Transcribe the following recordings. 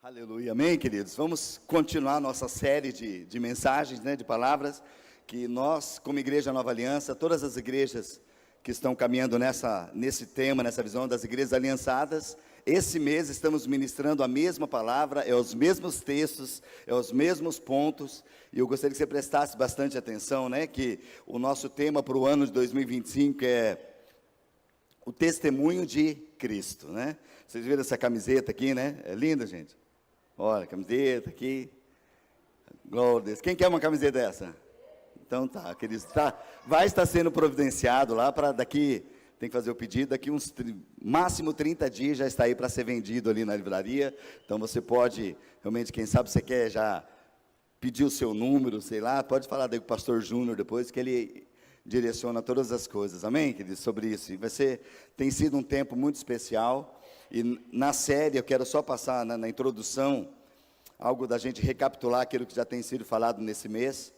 Aleluia, amém, queridos? Vamos continuar nossa série de mensagens, de palavras, que nós, como Igreja Nova Aliança, todas as igrejas que estão caminhando nesse tema, nessa visão das igrejas aliançadas, esse mês estamos ministrando a mesma palavra, os mesmos textos, os mesmos pontos, e eu gostaria que você prestasse bastante atenção, que o nosso tema para o ano de 2025 é o testemunho de Cristo, Vocês viram essa camiseta aqui, É linda, gente? Olha, camiseta aqui. Glória a Deus. Quem quer uma camiseta dessa? Então tá, queridos, vai estar sendo providenciado lá para daqui, tem que fazer o pedido, daqui uns máximo 30 dias já está aí para ser vendido ali na livraria. Então você pode, realmente, quem sabe você quer já pedir o seu número, sei lá, pode falar daí com o pastor Júnior depois, que ele direciona todas as coisas, amém, queridos, sobre isso. E tem sido um tempo muito especial. E na série, eu quero só passar na introdução, algo da gente recapitular aquilo que já tem sido falado nesse mês,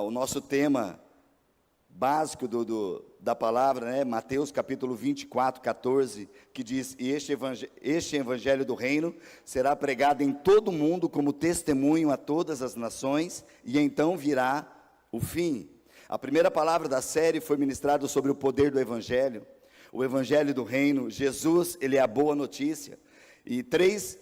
o nosso tema básico da palavra, Mateus capítulo 24, 14, que diz: e este evangelho do reino será pregado em todo o mundo como testemunho a todas as nações, e então virá o fim. A primeira palavra da série foi ministrada sobre o poder do evangelho. O evangelho do reino, Jesus, ele é a boa notícia, e três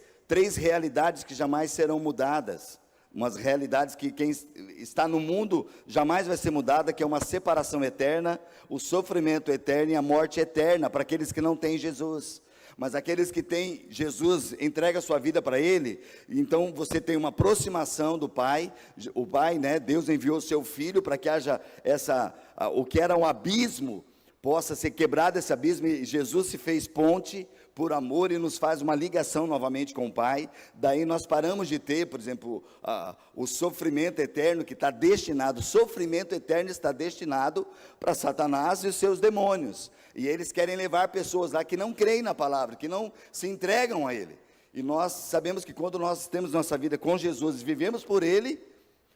realidades que jamais serão mudadas, umas realidades que quem está no mundo jamais vai ser mudada, que é uma separação eterna, o sofrimento eterno e a morte eterna, para aqueles que não têm Jesus. Mas aqueles que têm Jesus, entrega a sua vida para Ele, então você tem uma aproximação do Pai, o Pai, Deus enviou o seu Filho para que haja o que era um abismo, possa ser quebrado esse abismo, e Jesus se fez ponte por amor e nos faz uma ligação novamente com o Pai. Daí nós paramos de ter, por exemplo, o sofrimento eterno que está destinado, para Satanás e os seus demônios, e eles querem levar pessoas lá que não creem na palavra, que não se entregam a Ele, e nós sabemos que quando nós temos nossa vida com Jesus e vivemos por Ele,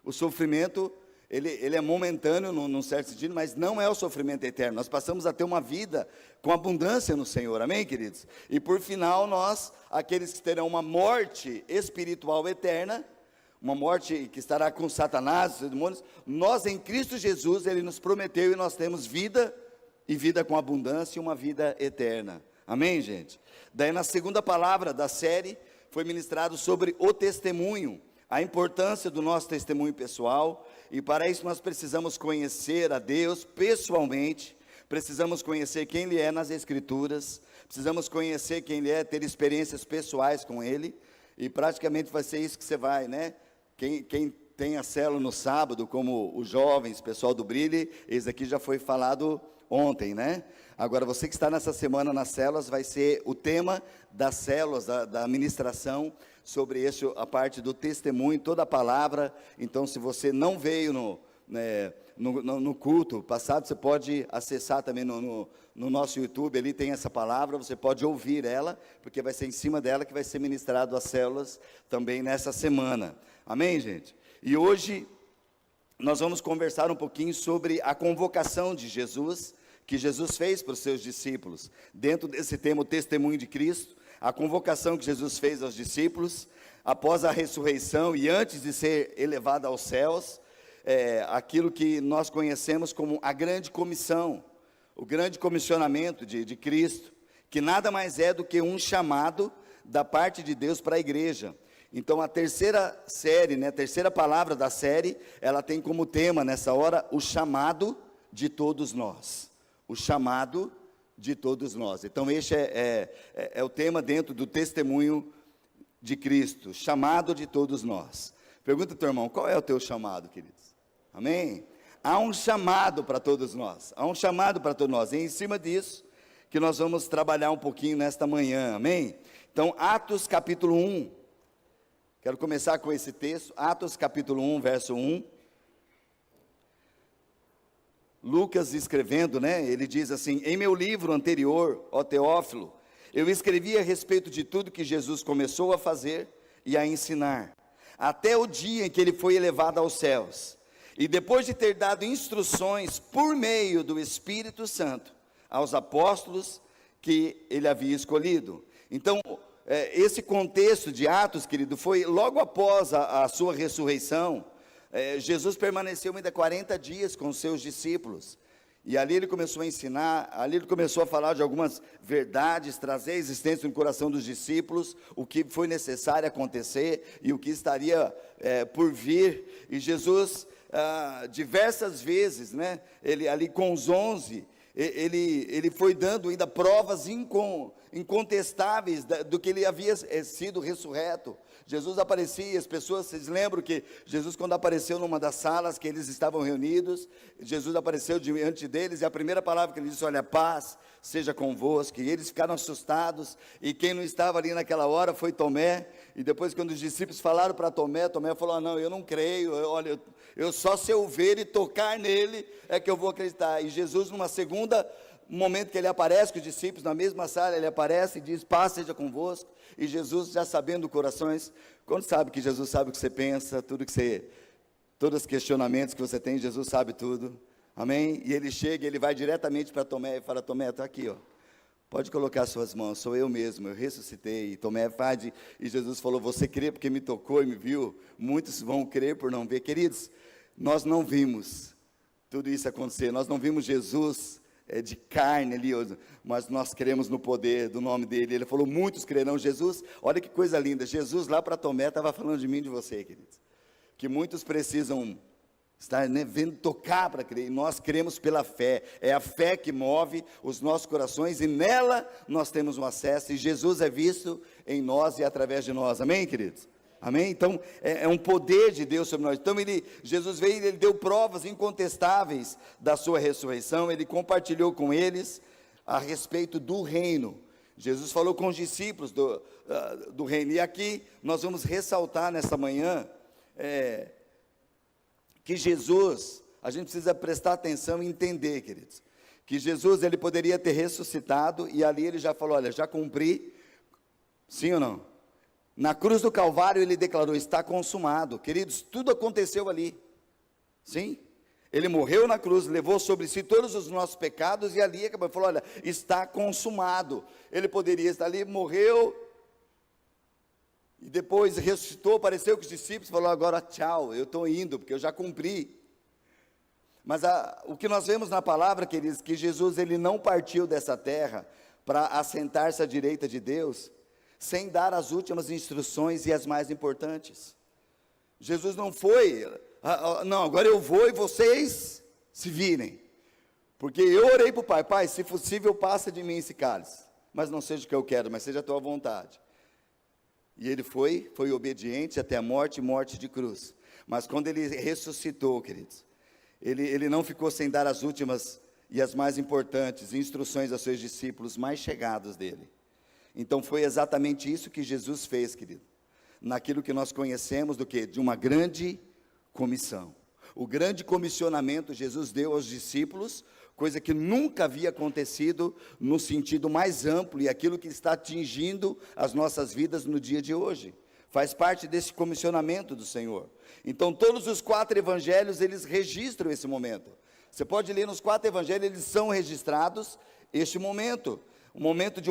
o sofrimento ele é momentâneo num certo sentido, mas não é o sofrimento eterno. Nós passamos a ter uma vida com abundância no Senhor, amém, queridos? E por final, aqueles que terão uma morte espiritual eterna, uma morte que estará com Satanás, os demônios, nós em Cristo Jesus, Ele nos prometeu, e nós temos vida, e vida com abundância, e uma vida eterna, amém, gente? Daí na segunda palavra da série, foi ministrado sobre o testemunho, a importância do nosso testemunho pessoal, e para isso nós precisamos conhecer a Deus pessoalmente, precisamos conhecer quem Ele é nas Escrituras, precisamos conhecer quem Ele é, ter experiências pessoais com Ele, e praticamente vai ser isso que você vai, Quem tem a célula no sábado, como os jovens, pessoal do Brilhe, esse aqui já foi falado ontem, Agora, você que está nessa semana nas células, vai ser o tema das células, da ministração, sobre a parte do testemunho, toda a palavra. Então, se você não veio no culto passado, você pode acessar também no nosso YouTube, ali tem essa palavra, você pode ouvir ela, porque vai ser em cima dela que vai ser ministrado as células também nessa semana, amém, gente? E hoje, nós vamos conversar um pouquinho sobre a convocação de Jesus, que Jesus fez para os seus discípulos, dentro desse tema, o testemunho de Cristo, a convocação que Jesus fez aos discípulos, após a ressurreição e antes de ser elevado aos céus, aquilo que nós conhecemos como a grande comissão, o grande comissionamento de Cristo, que nada mais é do que um chamado da parte de Deus para a igreja. Então a terceira série, a terceira palavra da série, ela tem como tema nessa hora, o chamado de todos nós. O chamado de todos nós. Então este é o tema dentro do testemunho de Cristo, chamado de todos nós. Pergunta ao teu irmão, qual é o teu chamado, queridos? Amém? Há um chamado para todos nós, há um chamado para todos nós, e em cima disso, que nós vamos trabalhar um pouquinho nesta manhã, amém? Então, Atos capítulo 1, quero começar com esse texto, Atos capítulo 1, verso 1, Lucas escrevendo, ele diz assim: em meu livro anterior, ó Teófilo, eu escrevi a respeito de tudo que Jesus começou a fazer e a ensinar, até o dia em que ele foi elevado aos céus, e depois de ter dado instruções por meio do Espírito Santo aos apóstolos que ele havia escolhido. Então, esse contexto de Atos, querido, foi logo após a sua ressurreição. Jesus permaneceu ainda 40 dias com os seus discípulos, e ali ele começou a ensinar, ali ele começou a falar de algumas verdades, trazer a existência no coração dos discípulos, o que foi necessário acontecer, e o que estaria por vir. E Jesus, diversas vezes, né, ele ali com os 11, ele foi dando ainda provas incontestáveis do que ele havia sido ressurreto. Jesus aparecia, as pessoas, vocês lembram que Jesus, quando apareceu numa das salas que eles estavam reunidos, Jesus apareceu diante deles, e a primeira palavra que ele disse: olha, paz seja convosco. E eles ficaram assustados, e quem não estava ali naquela hora foi Tomé. E depois, quando os discípulos falaram para Tomé, Tomé falou: não, eu não creio, olha, eu só se eu ver e tocar nele é que eu vou acreditar. E Jesus, numa segunda momento que ele aparece com os discípulos, na mesma sala, ele aparece e diz: paz seja convosco. E Jesus, já sabendo corações, quando sabe que Jesus sabe o que você pensa, todos os questionamentos que você tem, Jesus sabe tudo, amém? E ele chega, ele vai diretamente para Tomé e fala: Tomé, está aqui, ó, pode colocar suas mãos, sou eu mesmo, eu ressuscitei. E Tomé faz, e Jesus falou: você crê porque me tocou e me viu? Muitos vão crer por não ver. Queridos, nós não vimos tudo isso acontecer, nós não vimos Jesus de carne ali, mas nós cremos no poder do nome dele. Ele falou: muitos crerão. Jesus, olha que coisa linda, Jesus lá para Tomé estava falando de mim e de você, queridos, que muitos precisam estar, né, vendo, tocar para crer, e nós cremos pela fé. É a fé que move os nossos corações, e nela nós temos um acesso, e Jesus é visto em nós e através de nós, amém, queridos? Amém? Então, é um poder de Deus sobre nós. Então, Jesus veio, ele deu provas incontestáveis da sua ressurreição, ele compartilhou com eles a respeito do reino. Jesus falou com os discípulos do reino, e aqui nós vamos ressaltar nessa manhã, que Jesus, a gente precisa prestar atenção e entender, queridos, que Jesus, ele poderia ter ressuscitado, e ali ele já falou: olha, já cumpri, sim ou não? Na cruz do Calvário ele declarou: está consumado. Queridos, tudo aconteceu ali, sim, ele morreu na cruz, levou sobre si todos os nossos pecados, e ali acabou, falou: olha, está consumado. Ele poderia estar ali, morreu, e depois ressuscitou, apareceu com os discípulos, falou: agora tchau, eu estou indo, porque eu já cumpri. Mas o que nós vemos na palavra, queridos, que Jesus, ele não partiu dessa terra para assentar-se à direita de Deus, sem dar as últimas instruções e as mais importantes. Jesus não foi, não, agora eu vou e vocês se virem, porque eu orei para o Pai: Pai, se possível passa de mim esse cálice, mas não seja o que eu quero, mas seja a tua vontade. E ele foi obediente até a morte, morte de cruz. Mas quando ele ressuscitou, queridos, ele não ficou sem dar as últimas e as mais importantes instruções aos seus discípulos mais chegados dele. Então foi exatamente isso que Jesus fez, querido, naquilo que nós conhecemos do que? De uma grande comissão. O grande comissionamento Jesus deu aos discípulos, coisa que nunca havia acontecido no sentido mais amplo, e aquilo que está atingindo as nossas vidas no dia de hoje. Faz parte desse comissionamento do Senhor. Então todos os 4 evangelhos, eles registram esse momento. Você pode ler nos 4 evangelhos, eles são registrados este momento. Um momento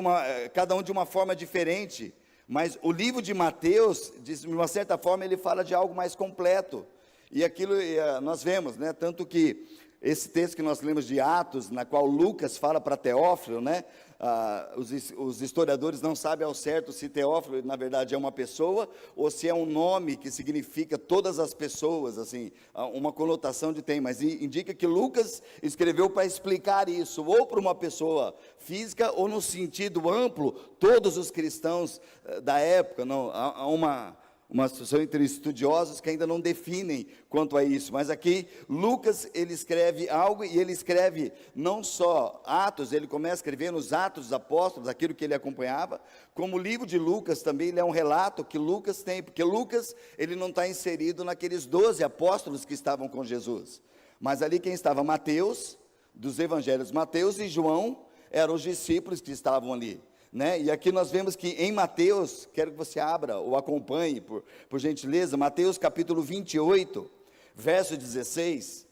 cada um de uma forma diferente, mas o livro de Mateus, de uma certa forma, ele fala de algo mais completo, e aquilo nós vemos, né, tanto que esse texto que nós lemos de Atos, na qual Lucas fala para Teófilo, né, os historiadores não sabem ao certo se Teófilo, na verdade, é uma pessoa, ou se é um nome que significa todas as pessoas, assim, uma conotação de tem, mas indica que Lucas escreveu para explicar isso, ou para uma pessoa física, ou no sentido amplo, todos os cristãos da época. Não, há uma situação entre estudiosos que ainda não definem quanto a isso, mas aqui Lucas, ele escreve algo, e ele escreve não só Atos, ele começa a escrever nos Atos dos Apóstolos, aquilo que ele acompanhava, como o livro de Lucas também, ele é um relato que Lucas tem, porque Lucas, ele não está inserido naqueles 12 apóstolos que estavam com Jesus, mas ali quem estava? Mateus, dos evangelhos, Mateus e João, eram os discípulos que estavam ali, né? E aqui nós vemos que em Mateus, quero que você abra ou acompanhe, por gentileza, Mateus capítulo 28, verso 16,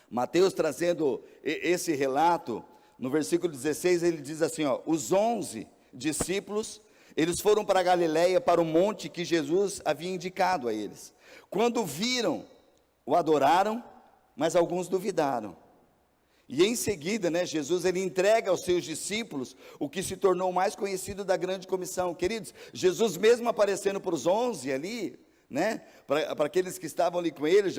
Mateus trazendo esse relato, no versículo 16 ele diz assim, ó: os 11 discípulos Eles foram para a Galiléia, para o monte que Jesus havia indicado a eles. Quando viram, o adoraram, mas alguns duvidaram. E em seguida, Jesus ele entrega aos seus discípulos o que se tornou o mais conhecido da grande comissão. Queridos, Jesus mesmo aparecendo para os 11 ali, para aqueles que estavam ali com ele,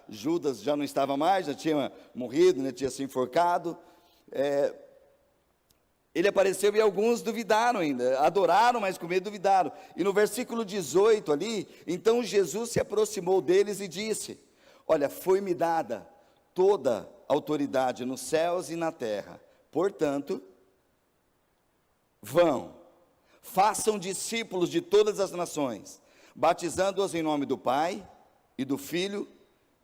Judas já não estava mais, já tinha morrido, tinha se enforcado. Ele apareceu e alguns duvidaram ainda, adoraram, mas com medo duvidaram. E no versículo 18 ali, então Jesus se aproximou deles e disse: olha, foi-me dada toda autoridade nos céus e na terra, portanto, vão, façam discípulos de todas as nações, batizando-os em nome do Pai, e do Filho,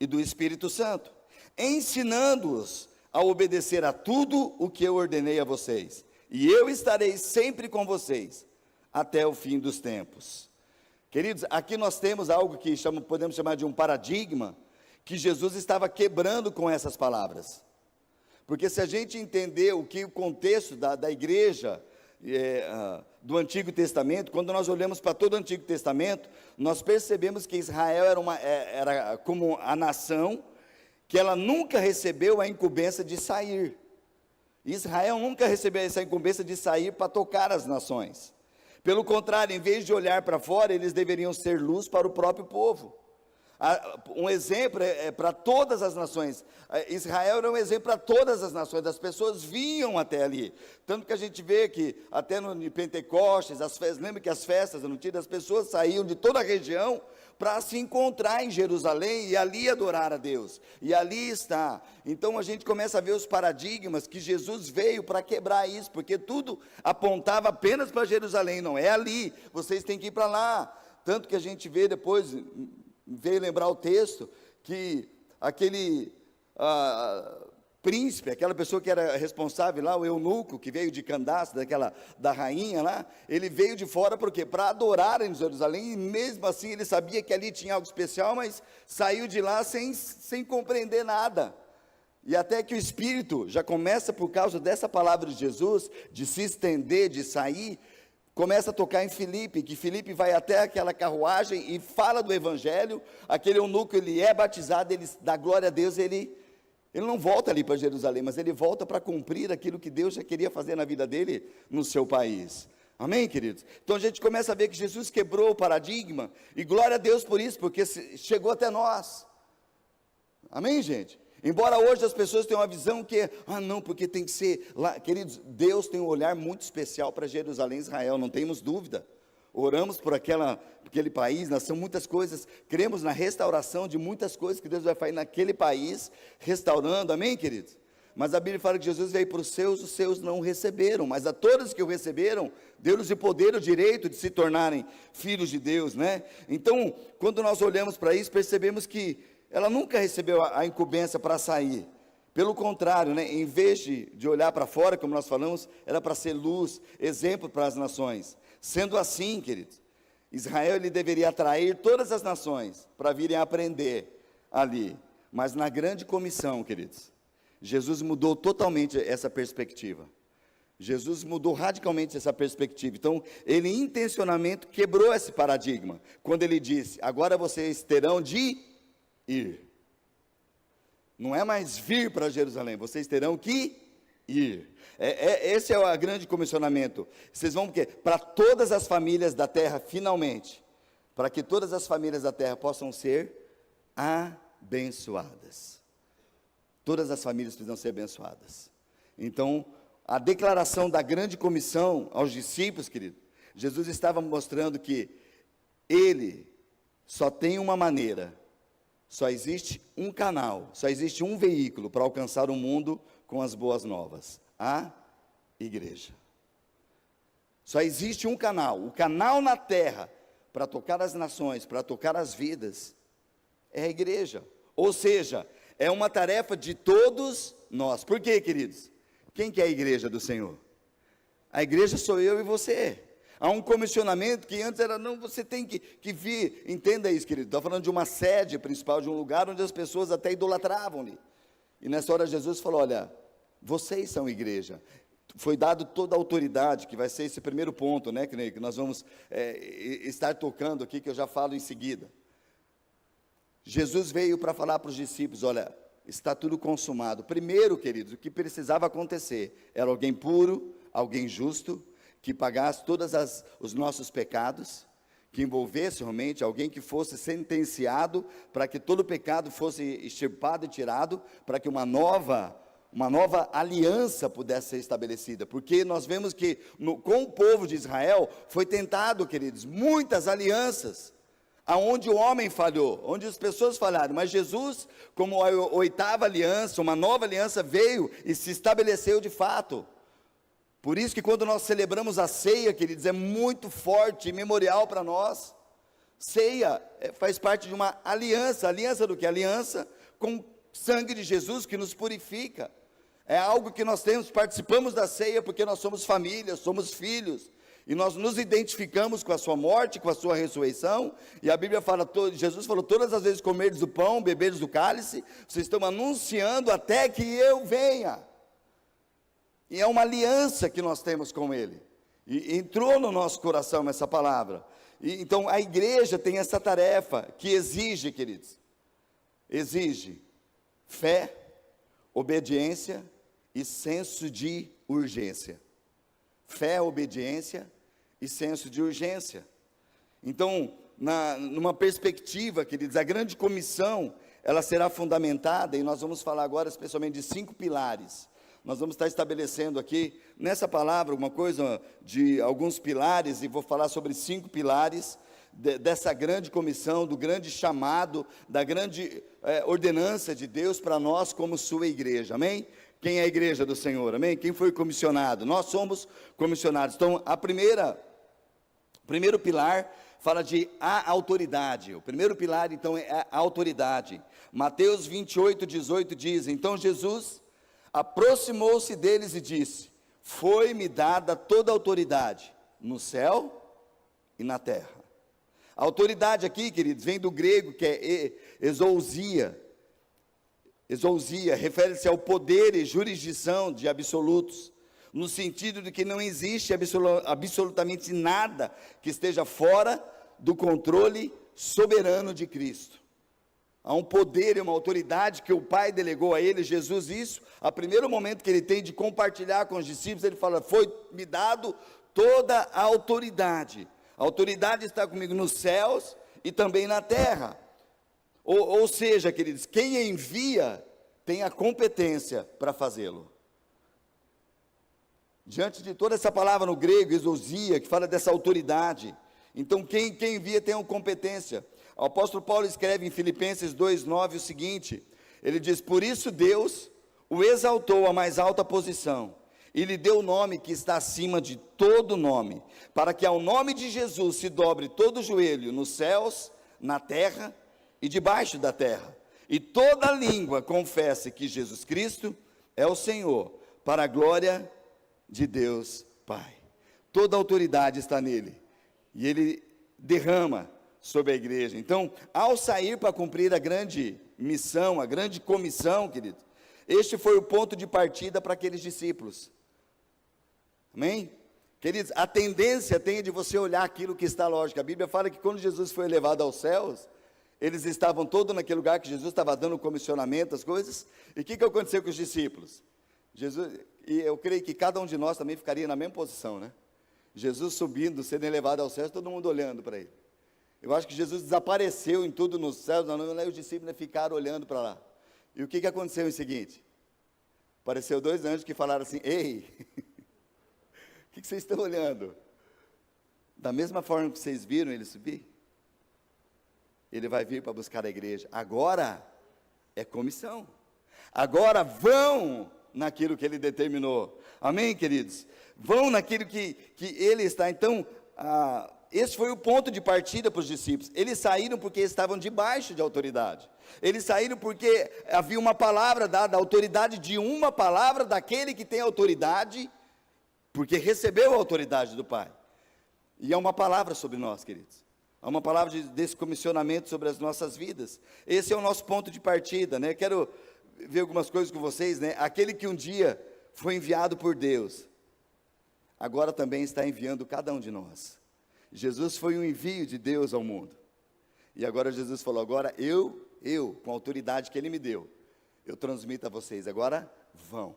e do Espírito Santo, ensinando-os a obedecer a tudo o que eu ordenei a vocês, e eu estarei sempre com vocês, até o fim dos tempos. Queridos, aqui nós temos algo que podemos chamar de um paradigma, que Jesus estava quebrando com essas palavras, porque se a gente entender o contexto da igreja, do Antigo Testamento, quando nós olhamos para todo o Antigo Testamento, nós percebemos que Israel era como a nação, que ela nunca recebeu a incumbência de sair, Israel nunca recebeu essa incumbência de sair para tocar as nações, pelo contrário, em vez de olhar para fora, eles deveriam ser luz para o próprio povo. Um exemplo para todas as nações. Israel era um exemplo para todas as nações, as pessoas vinham até ali, tanto que a gente vê que até no Pentecostes, lembra que as festas antigas, as pessoas saíam de toda a região para se encontrar em Jerusalém e ali adorar a Deus, e ali está. Então a gente começa a ver os paradigmas que Jesus veio para quebrar isso, porque tudo apontava apenas para Jerusalém, não é ali, vocês têm que ir para lá, tanto que a gente vê depois, veio lembrar o texto, que aquele príncipe, aquela pessoa que era responsável lá, o eunuco, que veio de Candace, da rainha lá, ele veio de fora, por quê? Para adorar em Jerusalém, e mesmo assim ele sabia que ali tinha algo especial, mas saiu de lá sem compreender nada, e até que o Espírito já começa, por causa dessa palavra de Jesus, de se estender, de sair, começa a tocar em Filipe, que Filipe vai até aquela carruagem e fala do Evangelho. Aquele eunuco, ele é batizado, ele dá glória a Deus, ele não volta ali para Jerusalém, mas ele volta para cumprir aquilo que Deus já queria fazer na vida dele, no seu país. Amém, queridos? Então a gente começa a ver que Jesus quebrou o paradigma, e glória a Deus por isso, porque chegou até nós. Amém, gente? Embora hoje as pessoas tenham uma visão que, não, porque tem que ser lá, queridos, Deus tem um olhar muito especial para Jerusalém e Israel, não temos dúvida. Oramos por aquele país, nação, muitas coisas, cremos na restauração de muitas coisas que Deus vai fazer naquele país, restaurando, amém, queridos? Mas a Bíblia fala que Jesus veio para os seus não o receberam, mas a todos que o receberam, deu-lhes o poder, o direito de se tornarem filhos de Deus, Então, quando nós olhamos para isso, percebemos que ela nunca recebeu a incumbência para sair, pelo contrário, em vez de olhar para fora, como nós falamos, era para ser luz, exemplo para as nações. Sendo assim, queridos, Israel ele deveria atrair todas as nações para virem aprender ali, mas na grande comissão, queridos, Jesus mudou totalmente essa perspectiva. Jesus mudou radicalmente essa perspectiva. Então, ele intencionalmente quebrou esse paradigma, quando ele disse: agora vocês terão de ir. Não é mais vir para Jerusalém, vocês terão que ir. Esse é o grande comissionamento. Vocês vão para todas as famílias da terra, finalmente, para que todas as famílias da terra possam ser abençoadas. Todas as famílias precisam ser abençoadas. Então, a declaração da grande comissão aos discípulos, querido, Jesus estava mostrando que ele só tem uma maneira, só existe um canal, só existe um veículo para alcançar o mundo com as boas novas: a igreja. Só existe um canal, o canal na terra para tocar as nações, para tocar as vidas, é a igreja. Ou seja, é uma tarefa de todos nós. Por quê, queridos? Quem que é a igreja do Senhor? A igreja sou eu e você. Há um comissionamento que antes era, não, você tem que vir, entenda isso, querido, estou falando de uma sede principal, de um lugar onde as pessoas até idolatravam ali, e nessa hora Jesus falou: olha, vocês são igreja, foi dado toda a autoridade, que vai ser esse primeiro ponto, né, que nós vamos estar tocando aqui, que eu já falo em seguida. Jesus veio para falar para os discípulos, olha, está tudo consumado. Primeiro, queridos, o que precisava acontecer era alguém puro, alguém justo, que pagasse todos os nossos pecados, que envolvesse realmente alguém que fosse sentenciado, para que todo pecado fosse extirpado e tirado, para que uma nova aliança pudesse ser estabelecida, porque nós vemos que com o povo de Israel, foi tentado, queridos, muitas alianças, aonde o homem falhou, onde as pessoas falharam, mas Jesus, como a oitava aliança, uma nova aliança veio e se estabeleceu de fato. Por isso que quando nós celebramos a ceia, queridos, é muito forte e memorial para nós. Ceia faz parte de uma aliança. Aliança do que? Aliança com o sangue de Jesus que nos purifica. É algo que nós participamos da ceia porque nós somos família, somos filhos. E nós nos identificamos com a sua morte, com a sua ressurreição. E a Bíblia fala, Jesus falou, todas as vezes comerdes do pão, beberes do cálice, vocês estão anunciando até que eu venha. E é uma aliança que nós temos com Ele. E entrou no nosso coração essa palavra. Então a igreja tem essa tarefa que exige, queridos, exige fé, obediência e senso de urgência. Fé, obediência e senso de urgência. Então, numa perspectiva, queridos, a grande comissão, ela será fundamentada, e nós vamos falar agora especialmente de 5 pilares. Nós vamos estar estabelecendo aqui, nessa palavra, uma coisa de alguns pilares, e vou falar sobre 5 pilares dessa grande comissão, do grande chamado, da grande ordenança de Deus para nós como sua igreja, amém? Quem é a igreja do Senhor, amém? Quem foi comissionado? Nós somos comissionados. Então, o primeiro pilar fala de a autoridade. O primeiro pilar, então, é a autoridade. Mateus 28:18 diz, então Jesus aproximou-se deles e disse, foi-me dada toda a autoridade, no céu e na terra. A autoridade aqui, queridos, vem do grego, que é exousia. Exousia refere-se ao poder e jurisdição de absolutos, no sentido de que não existe absolutamente nada que esteja fora do controle soberano de Cristo. Há um poder e uma autoridade que o Pai delegou a ele, Jesus, isso, a primeiro momento que ele tem de compartilhar com os discípulos, ele fala, foi-me dado toda a autoridade. A autoridade está comigo nos céus e também na terra. Ou seja, queridos, quem envia tem a competência para fazê-lo. Diante de toda essa palavra no grego, exousia, que fala dessa autoridade, então quem envia tem a competência. O apóstolo Paulo escreve em Filipenses 2:9 o seguinte, ele diz, por isso Deus o exaltou à mais alta posição, e lhe deu o nome que está acima de todo nome, para que ao nome de Jesus se dobre todo o joelho, nos céus, na terra e debaixo da terra, e toda língua confesse que Jesus Cristo é o Senhor, para a glória de Deus Pai. Toda a autoridade está nele, e ele derrama sobre a igreja. Então, ao sair para cumprir a grande missão, a grande comissão, querido, este foi o ponto de partida para aqueles discípulos. Amém? Queridos, a tendência tem de você olhar aquilo que está lógico. A Bíblia fala que quando Jesus foi elevado aos céus, eles estavam todos naquele lugar que Jesus estava dando o comissionamento, as coisas. E o que aconteceu com os discípulos? Jesus, e eu creio que cada um de nós também ficaria na mesma posição, né? Jesus subindo, sendo elevado aos céus, todo mundo olhando para ele. Eu acho que Jesus desapareceu em tudo nos céus, e os discípulos ficaram olhando para lá. E o que aconteceu em seguinte? Apareceu 2 anjos que falaram assim, ei, o que vocês estão olhando? Da mesma forma que vocês viram ele subir, ele vai vir para buscar a igreja. Agora é comissão. Agora vão naquilo que ele determinou. Amém, queridos? Vão naquilo que ele está. Então, esse foi o ponto de partida para os discípulos. Eles saíram porque estavam debaixo de autoridade. Eles saíram porque havia uma palavra dada, a autoridade de uma palavra daquele que tem autoridade, porque recebeu a autoridade do Pai. E é uma palavra sobre nós, queridos. Há uma palavra desse comissionamento sobre as nossas vidas. Esse é o nosso ponto de partida, né? Quero ver algumas coisas com vocês, né? Aquele que um dia foi enviado por Deus, agora também está enviando cada um de nós. Jesus foi um envio de Deus ao mundo. E agora Jesus falou, agora eu, com a autoridade que Ele me deu, eu transmito a vocês, agora vão.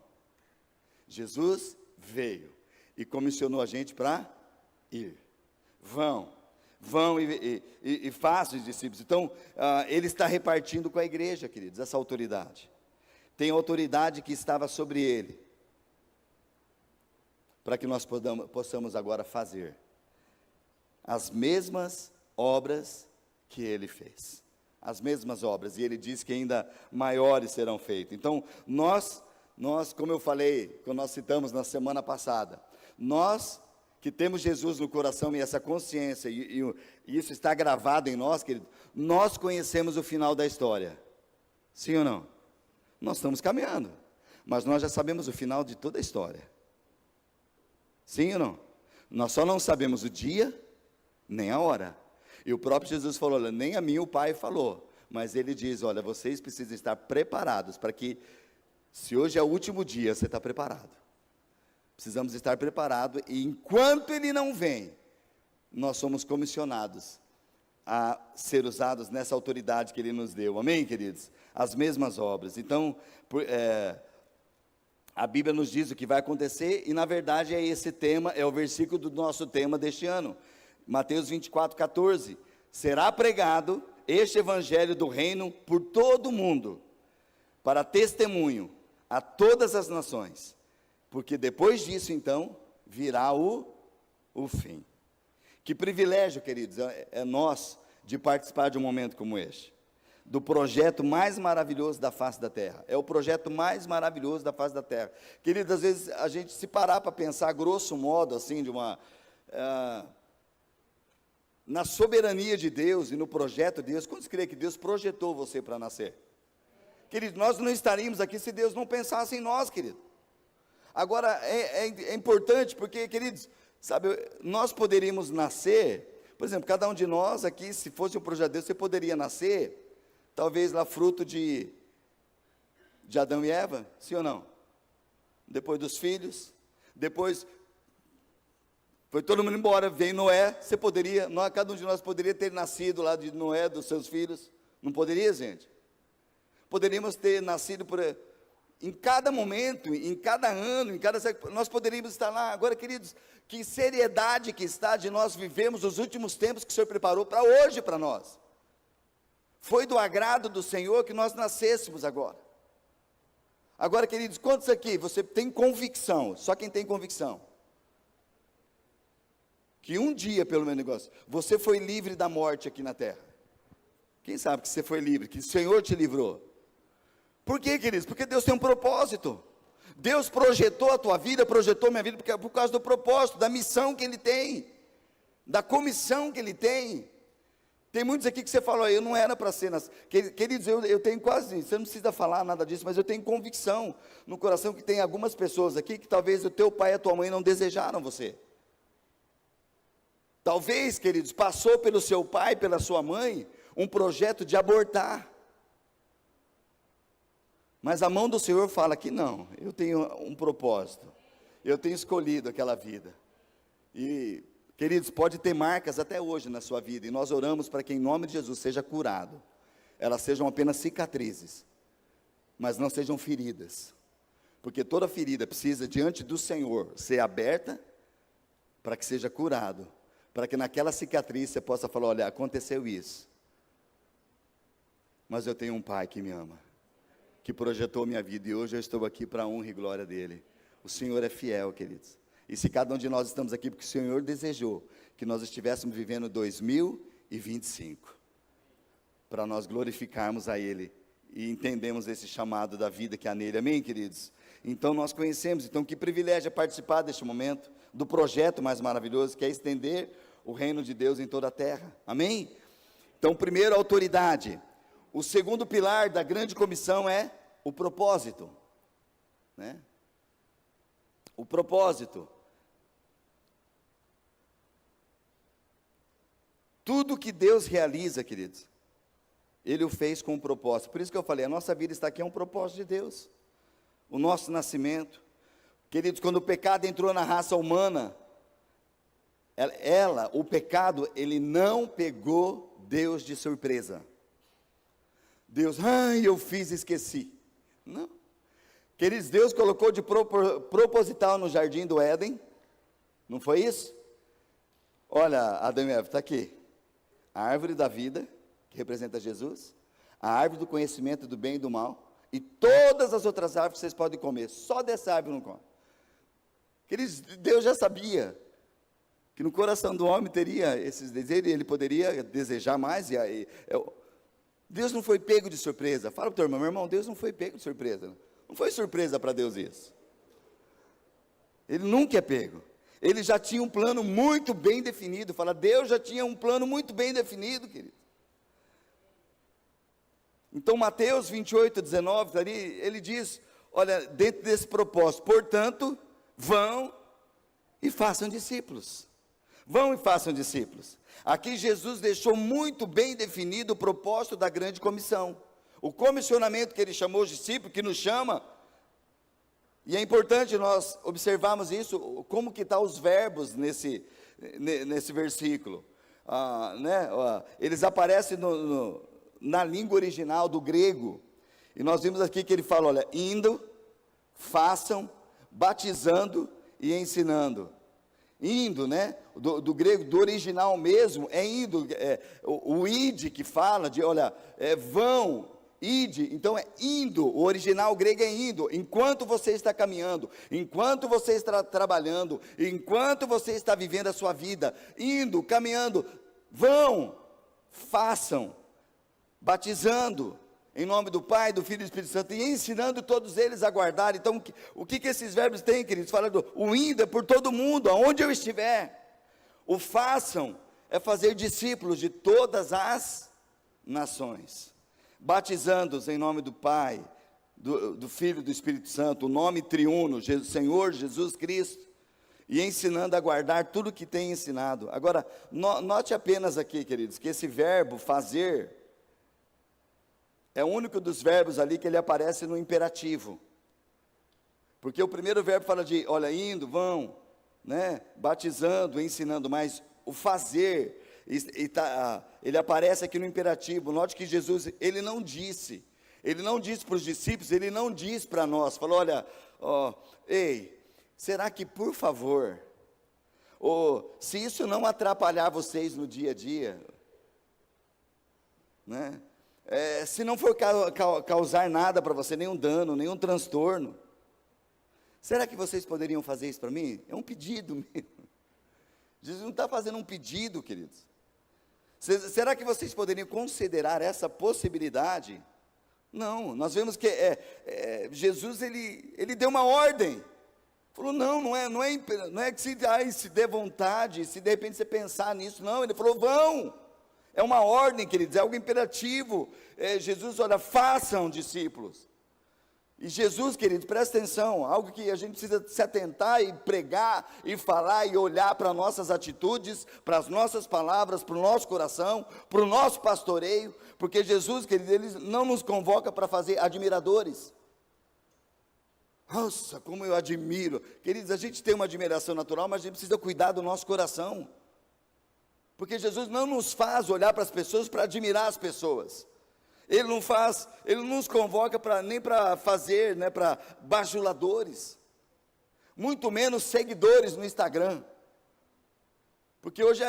Jesus veio e comissionou a gente para ir. Vão e façam os discípulos. Então, Ele está repartindo com a igreja, queridos, essa autoridade. Tem autoridade que estava sobre Ele, para que nós possamos agora fazer as mesmas obras que Ele fez. As mesmas obras, e Ele diz que ainda maiores serão feitas. Então, nós, como eu falei, quando nós citamos na semana passada, nós que temos Jesus no coração e essa consciência, e isso está gravado em nós, querido, nós conhecemos o final da história. Sim ou não? Nós estamos caminhando, mas nós já sabemos o final de toda a história. Sim ou não? Nós só não sabemos o dia, nem a hora. E o próprio Jesus falou, olha, nem a mim o Pai falou, mas Ele diz, olha, vocês precisam estar preparados, para que, se hoje é o último dia, você está preparado. Precisamos estar preparados, e enquanto Ele não vem, nós somos comissionados a ser usados nessa autoridade que Ele nos deu, amém, queridos? As mesmas obras. Então, a Bíblia nos diz o que vai acontecer, e na verdade é esse tema, é o versículo do nosso tema deste ano, Mateus 24, 14, será pregado este evangelho do reino por todo o mundo, para testemunho a todas as nações, porque depois disso, então, virá o fim. Que privilégio, queridos, é nós de participar de um momento como este, do projeto mais maravilhoso da face da terra. É o projeto mais maravilhoso da face da terra. Queridos, às vezes a gente se parar para pensar, grosso modo, assim, na soberania de Deus e no projeto de Deus, quantos creem que Deus projetou você para nascer? Queridos, nós não estaríamos aqui se Deus não pensasse em nós, querido. Agora, é importante porque, queridos, sabe, nós poderíamos nascer, por exemplo, cada um de nós aqui, se fosse um projeto de Deus, você poderia nascer, talvez lá fruto de Adão e Eva, sim ou não? Depois dos filhos, depois foi todo mundo embora, veio Noé, cada um de nós poderia ter nascido lá de Noé, dos seus filhos, não poderia, gente? Poderíamos ter nascido em cada momento, em cada ano, nós poderíamos estar lá. Agora, queridos, que seriedade que está de nós vivemos os últimos tempos que o Senhor preparou para hoje, para nós. Foi do agrado do Senhor que nós nascêssemos agora. Agora, queridos, quantos aqui, você tem convicção, só quem tem convicção, que um dia, pelo menos negócio, você foi livre da morte aqui na terra? Quem sabe que você foi livre, que o Senhor te livrou? Por quê, queridos? Porque Deus tem um propósito. Deus projetou a tua vida, projetou minha vida, por causa do propósito, da missão que Ele tem, da comissão que Ele tem. Tem muitos aqui que você falou, eu não era para ser, queridos, eu tenho quase, você não precisa falar nada disso, mas eu tenho convicção no coração que tem algumas pessoas aqui, que talvez o teu pai e a tua mãe não desejaram você. Talvez, queridos, passou pelo seu pai, pela sua mãe, um projeto de abortar. Mas a mão do Senhor fala que não, eu tenho um propósito, eu tenho escolhido aquela vida. E, queridos, pode ter marcas até hoje na sua vida, e nós oramos para que em nome de Jesus seja curado. Elas sejam apenas cicatrizes, mas não sejam feridas. Porque toda ferida precisa, diante do Senhor, ser aberta, para que seja curado. Para que naquela cicatriz você possa falar, olha, aconteceu isso, mas eu tenho um Pai que me ama, que projetou minha vida, e hoje eu estou aqui para a honra e glória dEle. O Senhor é fiel, queridos, e se cada um de nós estamos aqui, porque o Senhor desejou que nós estivéssemos vivendo 2025, para nós glorificarmos a Ele, e entendemos esse chamado da vida que há nele, amém, queridos? Então nós conhecemos, então que privilégio é participar deste momento, do projeto mais maravilhoso, que é estender o reino de Deus em toda a terra, amém? Então, primeiro, a autoridade. O segundo pilar da grande comissão é o propósito, né? O propósito. Tudo que Deus realiza, queridos, Ele o fez com um propósito. Por isso que eu falei, a nossa vida está aqui é um propósito de Deus. O nosso nascimento, Queridos, quando o pecado entrou na raça humana, o pecado, ele não pegou Deus de surpresa. Deus, eu fiz e esqueci. Não. Queridos, Deus colocou de proposital no jardim do Éden, não foi isso? Olha, Adão e Eva, está aqui, a árvore da vida, que representa Jesus, a árvore do conhecimento do bem e do mal, e todas as outras árvores vocês podem comer, só dessa árvore não come. Queridos, Deus já sabia que no coração do homem teria esses desejos, e ele poderia desejar mais, Deus não foi pego de surpresa. Fala para o teu irmão, meu irmão, Deus não foi pego de surpresa, não foi surpresa para Deus isso, ele nunca é pego, ele já tinha um plano muito bem definido. Fala, Deus já tinha um plano muito bem definido, querido. Então Mateus 28, 19, ali, ele diz, olha, dentro desse propósito, portanto, vão e façam discípulos. Vão e façam discípulos. Aqui Jesus deixou muito bem definido o propósito da grande comissão. O comissionamento que ele chamou os discípulos, que nos chama, e é importante nós observarmos isso, como que estão os verbos nesse versículo. Eles aparecem na língua original do grego, e nós vimos aqui que ele fala, olha, indo, façam, batizando e ensinando. Indo, do grego, do original mesmo, é indo, o id que fala de, olha, vão, ide, então é indo, o original grego é indo, enquanto você está caminhando, enquanto você está trabalhando, enquanto você está vivendo a sua vida, indo, caminhando, vão, façam, batizando, em nome do Pai, do Filho e do Espírito Santo, e ensinando todos eles a guardar. Então, o que esses verbos têm, queridos? Fala o indo é por todo mundo, aonde eu estiver. O façam é fazer discípulos de todas as nações, batizando-os em nome do Pai, do Filho e do Espírito Santo, o nome triuno, Senhor Jesus Cristo, e ensinando a guardar tudo que tem ensinado. Agora, note apenas aqui, queridos, que esse verbo fazer é o único dos verbos ali que ele aparece no imperativo, porque o primeiro verbo fala de, olha, indo, vão, batizando, ensinando, mas o fazer, ele aparece aqui no imperativo. Note que Jesus, ele não disse para os discípulos, ele não disse para nós, falou, olha, ei, será que por favor, se isso não atrapalhar vocês no dia a dia, se não for causar nada para você, nenhum dano, nenhum transtorno, será que vocês poderiam fazer isso para mim? É um pedido mesmo. Jesus não está fazendo um pedido, queridos. Será que vocês poderiam considerar essa possibilidade? Não, nós vemos que Jesus, ele deu uma ordem. Falou, não é que se der vontade, se de repente você pensar nisso, não, ele falou, vão. É uma ordem, queridos, é algo imperativo. Jesus, olha, façam discípulos. E Jesus, queridos, presta atenção, algo que a gente precisa se atentar e pregar, e falar, e olhar para nossas atitudes, para as nossas palavras, para o nosso coração, para o nosso pastoreio, porque Jesus, queridos, ele não nos convoca para fazer admiradores. Nossa, como eu admiro. Queridos, a gente tem uma admiração natural, mas a gente precisa cuidar do nosso coração. Porque Jesus não nos faz olhar para as pessoas para admirar as pessoas. Ele não nos convoca nem para fazer, para bajuladores. Muito menos seguidores no Instagram. Porque hoje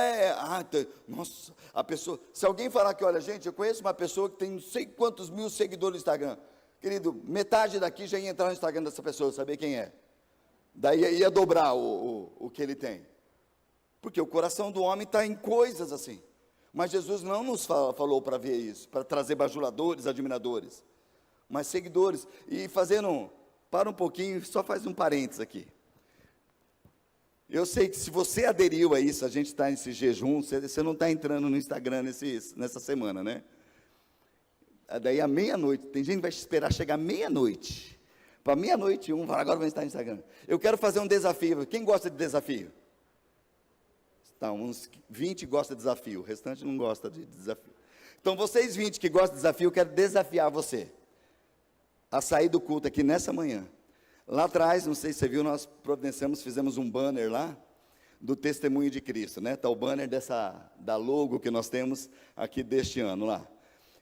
nossa, a pessoa, se alguém falar que, olha, gente, eu conheço uma pessoa que tem não sei quantos mil seguidores no Instagram. Querido, metade daqui já ia entrar no Instagram dessa pessoa, saber quem é. Daí ia dobrar o que ele tem. Porque o coração do homem está em coisas assim. Mas Jesus não nos falou para ver isso, para trazer bajuladores, admiradores, mas seguidores. E para um pouquinho, só faz um parênteses aqui. Eu sei que se você aderiu a isso, a gente está nesse jejum, você não está entrando no Instagram nessa semana, Daí à meia-noite, tem gente que vai esperar chegar meia-noite, para meia-noite fala, agora vai estar no Instagram. Eu quero fazer um desafio. Quem gosta de desafio? Tá, uns 20 gostam de desafio, o restante não gosta de desafio. Então, vocês 20 que gostam de desafio, eu quero desafiar você a sair do culto aqui nessa manhã, Lá atrás, não sei se você viu, nós providenciamos, fizemos um banner lá, do Testemunho de Cristo, né? Está o banner da logo que nós temos aqui deste ano lá.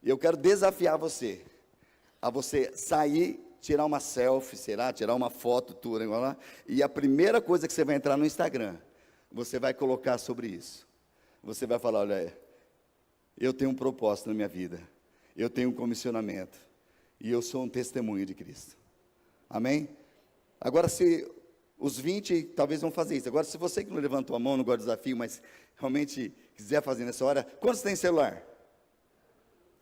E eu quero desafiar você, a você sair, tirar uma selfie, tirar uma foto tua, igual lá, e a primeira coisa que você vai entrar no Instagram, você vai colocar sobre isso. Você vai falar, olha, eu tenho um propósito na minha vida, eu tenho um comissionamento, e eu sou um testemunho de Cristo. Amém? Agora, se os 20 talvez vão fazer isso. Agora, se você que não levantou a mão, não gosta do desafio, mas realmente quiser fazer nessa hora, quantos tem celular?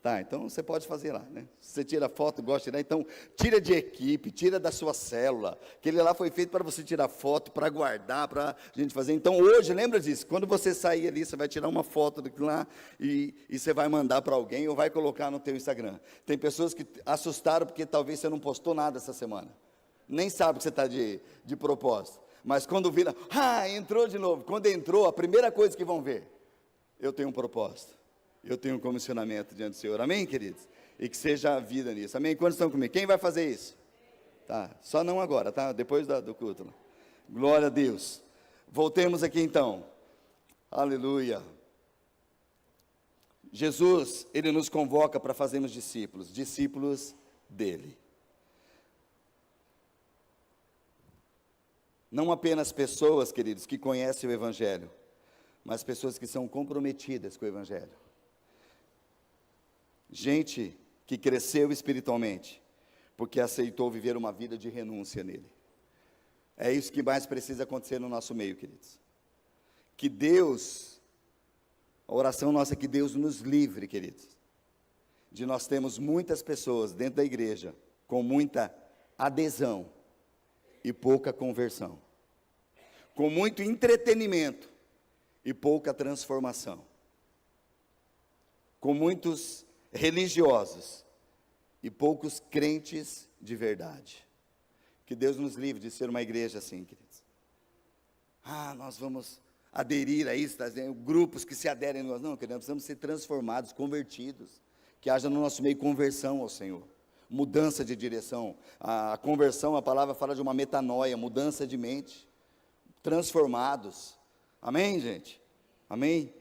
Tá, então você pode fazer lá, né? Se você tira foto, gosta de tirar, então tira de equipe, tira da sua célula. Aquele lá foi feito para você tirar foto, para guardar, para a gente fazer. Então hoje, lembra disso, quando você sair ali, você vai tirar uma foto daquilo lá e você vai mandar para alguém ou vai colocar no teu Instagram. Tem pessoas que assustaram porque talvez você não postou nada essa semana. Nem sabe que você está de propósito. Mas quando vira, entrou de novo. Quando entrou, a primeira coisa que vão ver, eu tenho um propósito. Eu tenho um comissionamento diante do Senhor. Amém, queridos? E que seja a vida nisso. Amém? Quantos estão comigo? Quem vai fazer isso? Tá, só não agora, tá? Depois do culto. Glória a Deus. Voltemos aqui então. Aleluia. Jesus, Ele nos convoca para fazermos discípulos dEle. Não apenas pessoas, queridos, que conhecem o Evangelho, mas pessoas que são comprometidas com o Evangelho. Gente que cresceu espiritualmente, porque aceitou viver uma vida de renúncia nele. É isso que mais precisa acontecer no nosso meio, queridos. Que Deus, a oração nossa é que Deus nos livre, queridos, de nós termos muitas pessoas dentro da igreja, com muita adesão, e pouca conversão, com muito entretenimento e pouca transformação, com muitos religiosos e poucos crentes de verdade. Que Deus nos livre de ser uma igreja assim, queridos. Nós vamos aderir a isso, grupos que se aderem a nós. Não, queridos, nós precisamos ser transformados, convertidos, que haja no nosso meio conversão ao Senhor. Mudança de direção. A conversão, a palavra fala de uma metanoia, mudança de mente, transformados. Amém, gente? Amém?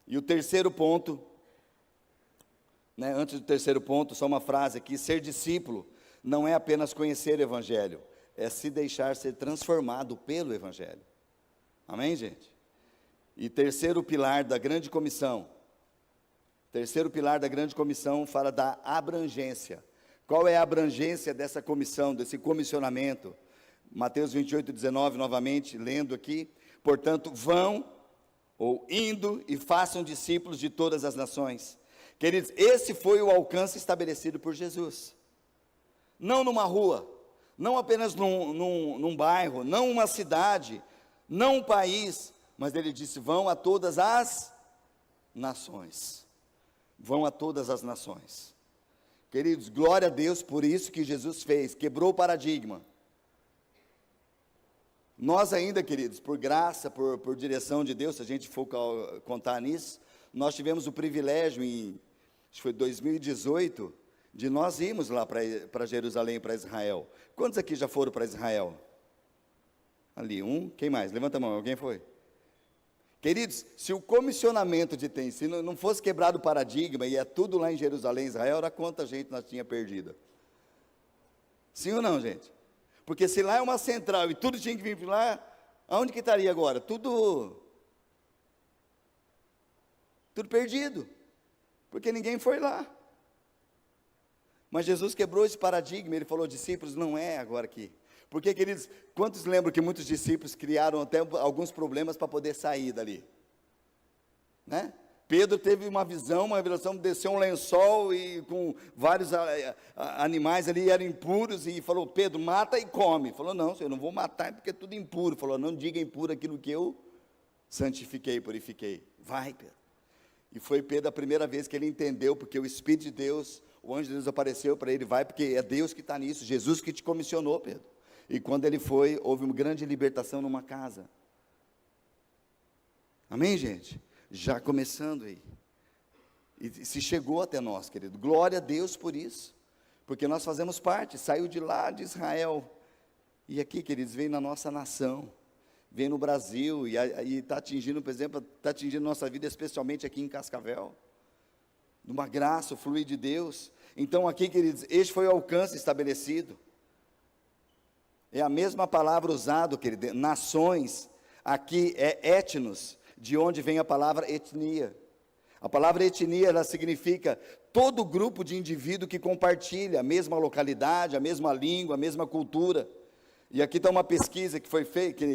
E o terceiro ponto, antes do terceiro ponto, só uma frase aqui: ser discípulo não é apenas conhecer o Evangelho, é se deixar ser transformado pelo Evangelho. Amém, gente? E terceiro pilar da grande comissão, fala da abrangência. Qual é a abrangência dessa comissão, desse comissionamento? Mateus 28, 19, novamente, lendo aqui. Portanto, vão, ou indo, e façam discípulos de todas as nações. Queridos, esse foi o alcance estabelecido por Jesus. Não numa rua, não apenas num bairro, não uma cidade, não um país, mas ele disse: vão a todas as nações. Vão a todas as nações. Queridos, glória a Deus por isso que Jesus fez, quebrou o paradigma. Nós ainda, queridos, por graça, por direção de Deus, se a gente for contar nisso, nós tivemos o privilégio acho que foi 2018, de nós irmos lá para Jerusalém, para Israel. Quantos aqui já foram para Israel? Ali, quem mais? Levanta a mão, alguém foi? Queridos, se o comissionamento se não fosse quebrado o paradigma, e é tudo lá em Jerusalém, Israel, era quanta gente nós tinha perdido. Sim ou não, gente? Porque se lá é uma central e tudo tinha que vir para lá, aonde que estaria agora? Tudo perdido, porque ninguém foi lá. Mas Jesus quebrou esse paradigma, ele falou: discípulos, não é agora aqui. Porque, queridos, quantos lembram que muitos discípulos criaram até alguns problemas para poder sair dali? Né? Pedro teve uma revelação, desceu um lençol e com vários animais ali, eram impuros, e falou: Pedro, mata e come. Falou: não, Senhor, eu não vou matar porque é tudo impuro. Falou: não diga impuro aquilo que eu santifiquei, purifiquei. Vai, Pedro. E foi Pedro a primeira vez que ele entendeu, porque o Espírito de Deus, o anjo de Deus apareceu para ele: vai, porque é Deus que está nisso, Jesus que te comissionou, Pedro. E quando ele foi, houve uma grande libertação numa casa. Amém, gente? Já começando aí. E se chegou até nós, querido. Glória a Deus por isso. Porque nós fazemos parte. Saiu de lá de Israel. E aqui, queridos, vem na nossa nação, vem no Brasil, e está atingindo, por exemplo, está atingindo nossa vida, especialmente aqui em Cascavel, numa graça, o fluir de Deus. Então aqui, queridos, este foi o alcance estabelecido. É a mesma palavra usada, querido, nações, aqui é etnos, de onde vem a palavra etnia. A palavra etnia, ela significa todo grupo de indivíduo que compartilha a mesma localidade, a mesma língua, a mesma cultura. E aqui está uma pesquisa que foi feita,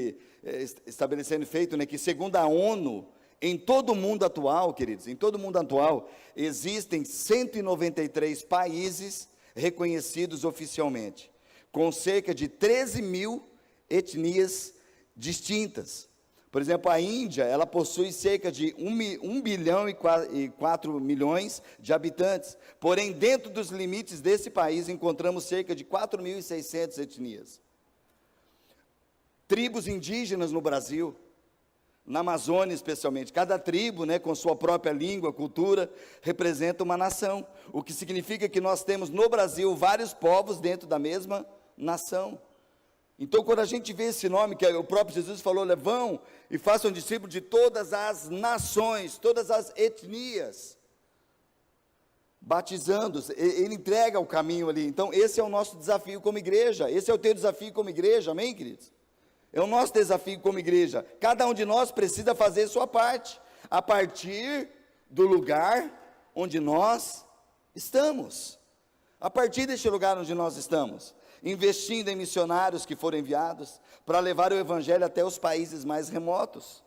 feito, né, que segundo a ONU, em todo o mundo atual, queridos, em todo o mundo atual, existem 193 países reconhecidos oficialmente, com cerca de 13 mil etnias distintas. Por exemplo, a Índia, ela possui cerca de 1 bilhão e 4 milhões de habitantes, porém, dentro dos limites desse país, encontramos cerca de 4.600 etnias. Tribos indígenas no Brasil, na Amazônia especialmente, cada tribo, né, com sua própria língua, cultura, representa uma nação, o que significa que nós temos no Brasil vários povos dentro da mesma nação. Então, quando a gente vê esse nome, que o próprio Jesus falou, vão e façam discípulos de todas as nações, todas as etnias, batizando-os, ele entrega o caminho ali. Então, esse é o nosso desafio como igreja, esse é o teu desafio como igreja, amém, queridos? É o nosso desafio como igreja. Cada um de nós precisa fazer sua parte, a partir do lugar onde nós estamos. A partir deste lugar onde nós estamos, investindo em missionários que foram enviados, para levar o evangelho até os países mais remotos.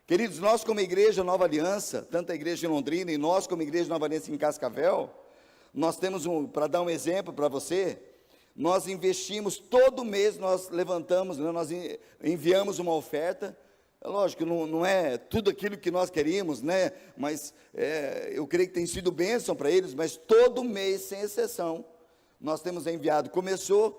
Queridos, nós como igreja Nova Aliança, tanto a igreja em Londrina e nós como igreja Nova Aliança em Cascavel, nós temos para dar um exemplo para você, nós investimos, todo mês nós levantamos, né, nós enviamos uma oferta, lógico, não é tudo aquilo que nós queríamos, né, mas eu creio que tem sido bênção para eles, mas todo mês, sem exceção, nós temos enviado. Começou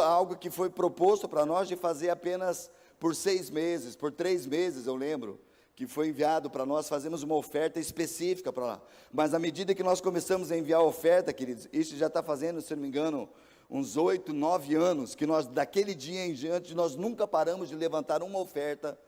algo que foi proposto para nós de fazer apenas por 6 meses, por 3 meses, eu lembro, que foi enviado para nós, fazemos uma oferta específica para lá, mas à medida que nós começamos a enviar a oferta, queridos, isso já está fazendo, se não me engano, uns 8, 9 anos, que nós, daquele dia em diante, nós nunca paramos de levantar uma oferta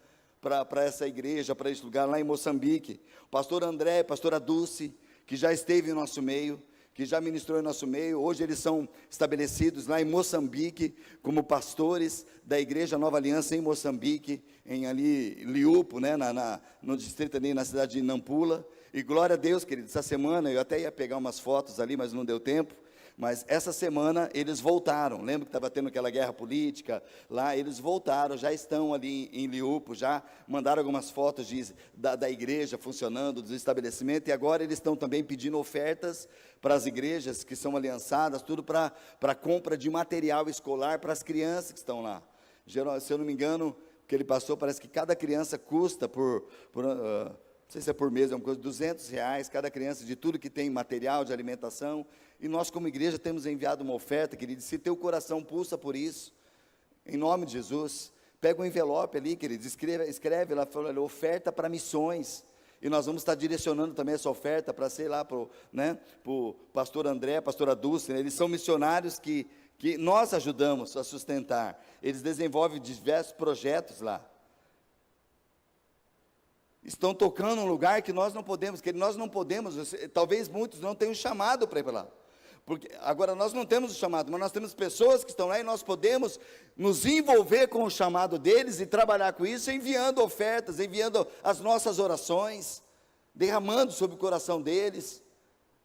para essa igreja, para esse lugar, lá em Moçambique. O pastor André, a pastora Dulce, que já esteve em nosso meio, que já ministrou em nosso meio, hoje eles são estabelecidos lá em Moçambique, como pastores da igreja Nova Aliança em Moçambique, em ali, Liupo, né, no distrito ali, na cidade de Nampula, e glória a Deus, queridos, essa semana, eu até ia pegar umas fotos ali, mas não deu tempo, mas essa semana eles voltaram, lembra que estava tendo aquela guerra política lá, eles voltaram, já estão ali em Liupo, já mandaram algumas fotos da igreja funcionando, dos estabelecimentos, e agora eles estão também pedindo ofertas para as igrejas que são aliançadas, tudo para compra de material escolar para as crianças que estão lá. Se eu não me engano, o que ele passou, parece que cada criança custa não sei se é por mês, é uma coisa de R$200, cada criança, de tudo que tem material de alimentação, e nós como igreja temos enviado uma oferta, querido, se teu coração pulsa por isso, em nome de Jesus, pega um envelope ali, querido, escreve lá, fala, oferta para missões, e nós vamos estar direcionando também essa oferta para, sei lá, para o pastor André, a pastora Dulce, né? Eles são missionários que nós ajudamos a sustentar, eles desenvolvem diversos projetos lá, estão tocando um lugar que nós não podemos, talvez muitos não tenham chamado para ir para lá, porque agora nós não temos o chamado, mas nós temos pessoas que estão lá e nós podemos nos envolver com o chamado deles e trabalhar com isso, enviando ofertas, enviando as nossas orações, derramando sobre o coração deles,